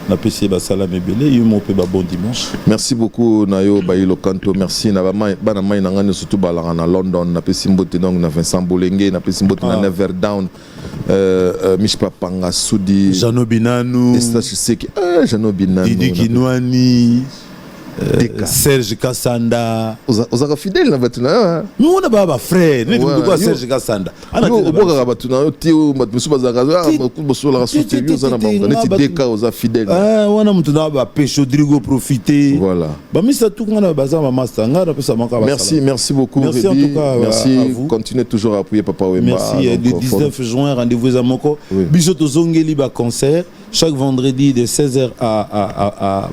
[SPEAKER 4] Na PC basala mebele, yo mo pe ba bon dimanche.
[SPEAKER 3] Merci beaucoup Nayo Bayilo Kanto, merci na bana mai na ngani surtout balanga na London, na PC Mbote donc na Vincent Bolenge, na PC Mbote na Never Down. Mishpa Panga Soudi,
[SPEAKER 4] Jano Binanu,
[SPEAKER 3] Estache Seki, Jano Binanu,
[SPEAKER 4] Didi Kinwani, Serge Kassanda.
[SPEAKER 3] Ozaka fidèle na batuna.
[SPEAKER 4] Mais on a ba frère, ne ko Serge Kassanda.
[SPEAKER 3] Ana ko boka batuna tio musu bazaka ko bosola rasute yo zana bango neti deka oza fidèle.
[SPEAKER 4] Wana mutu na ba pêche Rodrigo profiter.
[SPEAKER 3] Voilà.
[SPEAKER 4] Ba misa tout ngana baza ma master ngara pesa maka ba.
[SPEAKER 3] Merci beaucoup.
[SPEAKER 4] Merci en tout cas.
[SPEAKER 3] Merci. Continuez toujours à appuyer Papa Wemba.
[SPEAKER 4] Merci. Le 19 juin rendez-vous à Moko. Biso to zongeli ba concert chaque vendredi de 16h à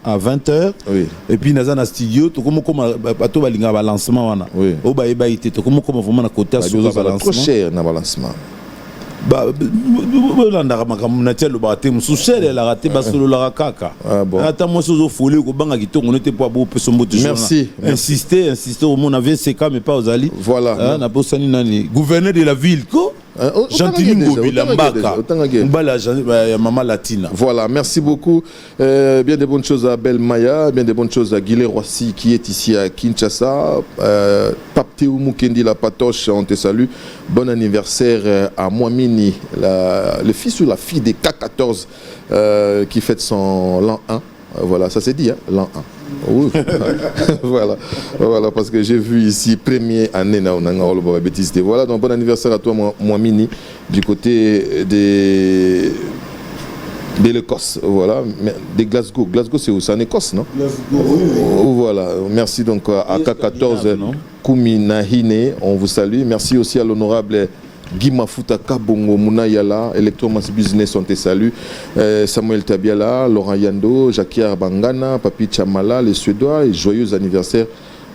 [SPEAKER 4] 20h.
[SPEAKER 3] Oui.
[SPEAKER 4] Et puis dans un studio to comme bato balinga ba lancement wana.
[SPEAKER 3] Oui.
[SPEAKER 4] O ba eba ité to comme vraiment na côté sur
[SPEAKER 3] ba lancement. Trop cher na ba lancement.
[SPEAKER 4] Ba landa makamuna telo ba te musu cher la raté ba solo la kaka.
[SPEAKER 3] Ah bon.
[SPEAKER 4] Ata mo sozo folé ko banga kitongo n'était pas beau peso mbote.
[SPEAKER 3] Merci.
[SPEAKER 4] Insister au monde avait CK mais pas aux alliés.
[SPEAKER 3] Voilà.
[SPEAKER 4] Na bosani nani gouverneur de la ville ko. Gentili Ngobila Mbaka. Mbala ya Mama Latina.
[SPEAKER 3] Voilà, merci beaucoup. Bien des bonnes choses à Belle Maya, bien des bonnes choses à Guilé Roissy qui est ici à Kinshasa. Pape Théo Mukendi la Patoche, on te salue. Bon anniversaire à Mouamini, le fils ou la fille des K14 qui fête son l'an 1. Voilà, ça c'est dit, hein, l'an 1. Oui. voilà, parce que j'ai vu ici première année na bêtise. Voilà, donc bon anniversaire à toi Mouamini du côté de l'Écosse, voilà, de Glasgow. Glasgow c'est où? C'est en Écosse, non? Glasgow, oui. Voilà, merci donc à K14 Koumi Nahine, on vous salue. Merci aussi à l'honorable Guy Mafuta Kabongo Munayala, Electromass Business, on te salue. Samuel Tabiala, Laurent Yando, Jackie Bangana, Papi Chamala, les Suédois, et joyeux anniversaire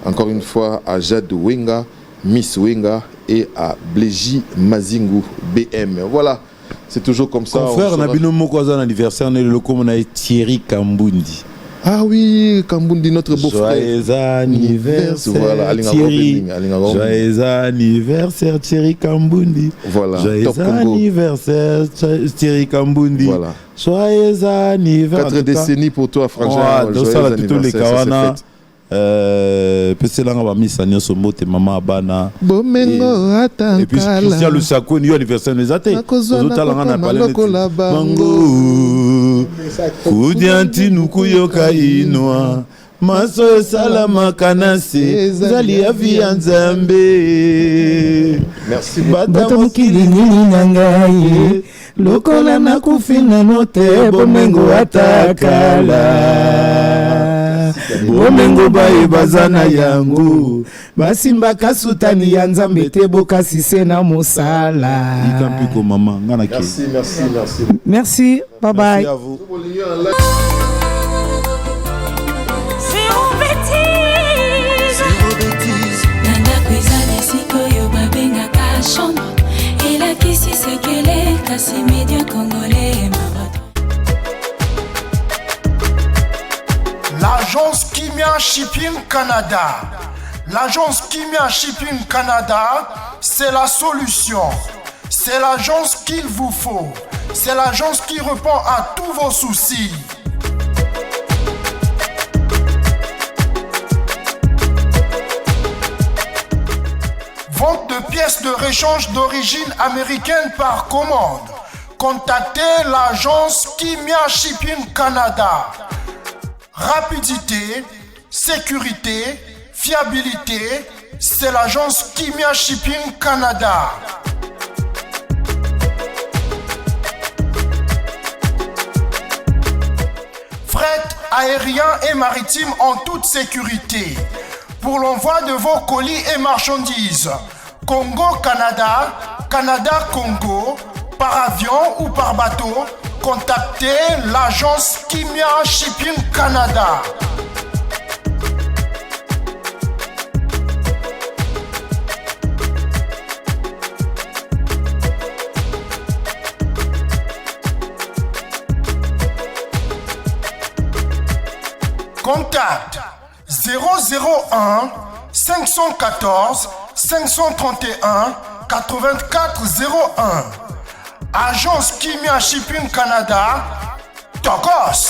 [SPEAKER 3] encore une fois à Jade Wenga, Miss Wenga et à Bleji Mazingu BM. Voilà, c'est toujours comme ça.
[SPEAKER 4] Mon frère Nabino Mokoza anniversaire, on est le commun Thierry Kambundi.
[SPEAKER 3] Ah oui, Kambundi, notre beau-frère.
[SPEAKER 4] Joyeux anniversaire,
[SPEAKER 3] voilà,
[SPEAKER 4] Thierry. Joyeux anniversaire, Thierry Kambundi.
[SPEAKER 3] Voilà,
[SPEAKER 4] joyeux anniversaire, Thierry Kambundi.
[SPEAKER 3] Voilà.
[SPEAKER 4] Joyeux anniversaire.
[SPEAKER 3] 4 décennies pour toi, Frangin.
[SPEAKER 4] Joyeux anniversaire. Peselanga ba misa nyoso mbote mama bana
[SPEAKER 3] bomengo atanga
[SPEAKER 4] et puis Christian Lusako ni anniversaire les até ozotalanga na palais mango kudianti nukuyoka inwa maso salama kanase zali avia nzambe
[SPEAKER 3] merci
[SPEAKER 5] bato mokili na ngai lokola nakufina note bomengo atakala bomengo baye bazana yangu basimbaka sutani ya nzambe te bokasi se na mosala.
[SPEAKER 4] Ikampiko mama ngana ki.
[SPEAKER 5] Merci, bye bye.
[SPEAKER 4] Merci à vous.
[SPEAKER 2] Zéro bêtise. Nanda kwezana sikoyo babengaka chambre. Et la kisi sekele kasi média congolais marathon.
[SPEAKER 1] L'agence Kimia Shipping Canada. L'agence Kimia Shipping Canada, c'est la solution. C'est l'agence qu'il vous faut. c'est l'agence qui répond à tous vos soucis. Vente de pièces de rechange d'origine américaine par commande. Contactez l'agence Kimia Shipping Canada. Rapidité, sécurité, fiabilité, c'est l'agence Kimia Shipping Canada. Fret aérien et maritime en toute sécurité. Pour l'envoi de vos colis et marchandises, Congo-Canada, Canada-Congo, par avion ou par bateau, contactez l'agence Kimia Shipping Canada. Contact 001 514 531 8401. Agence Kimia Shipping Canada, Tokos.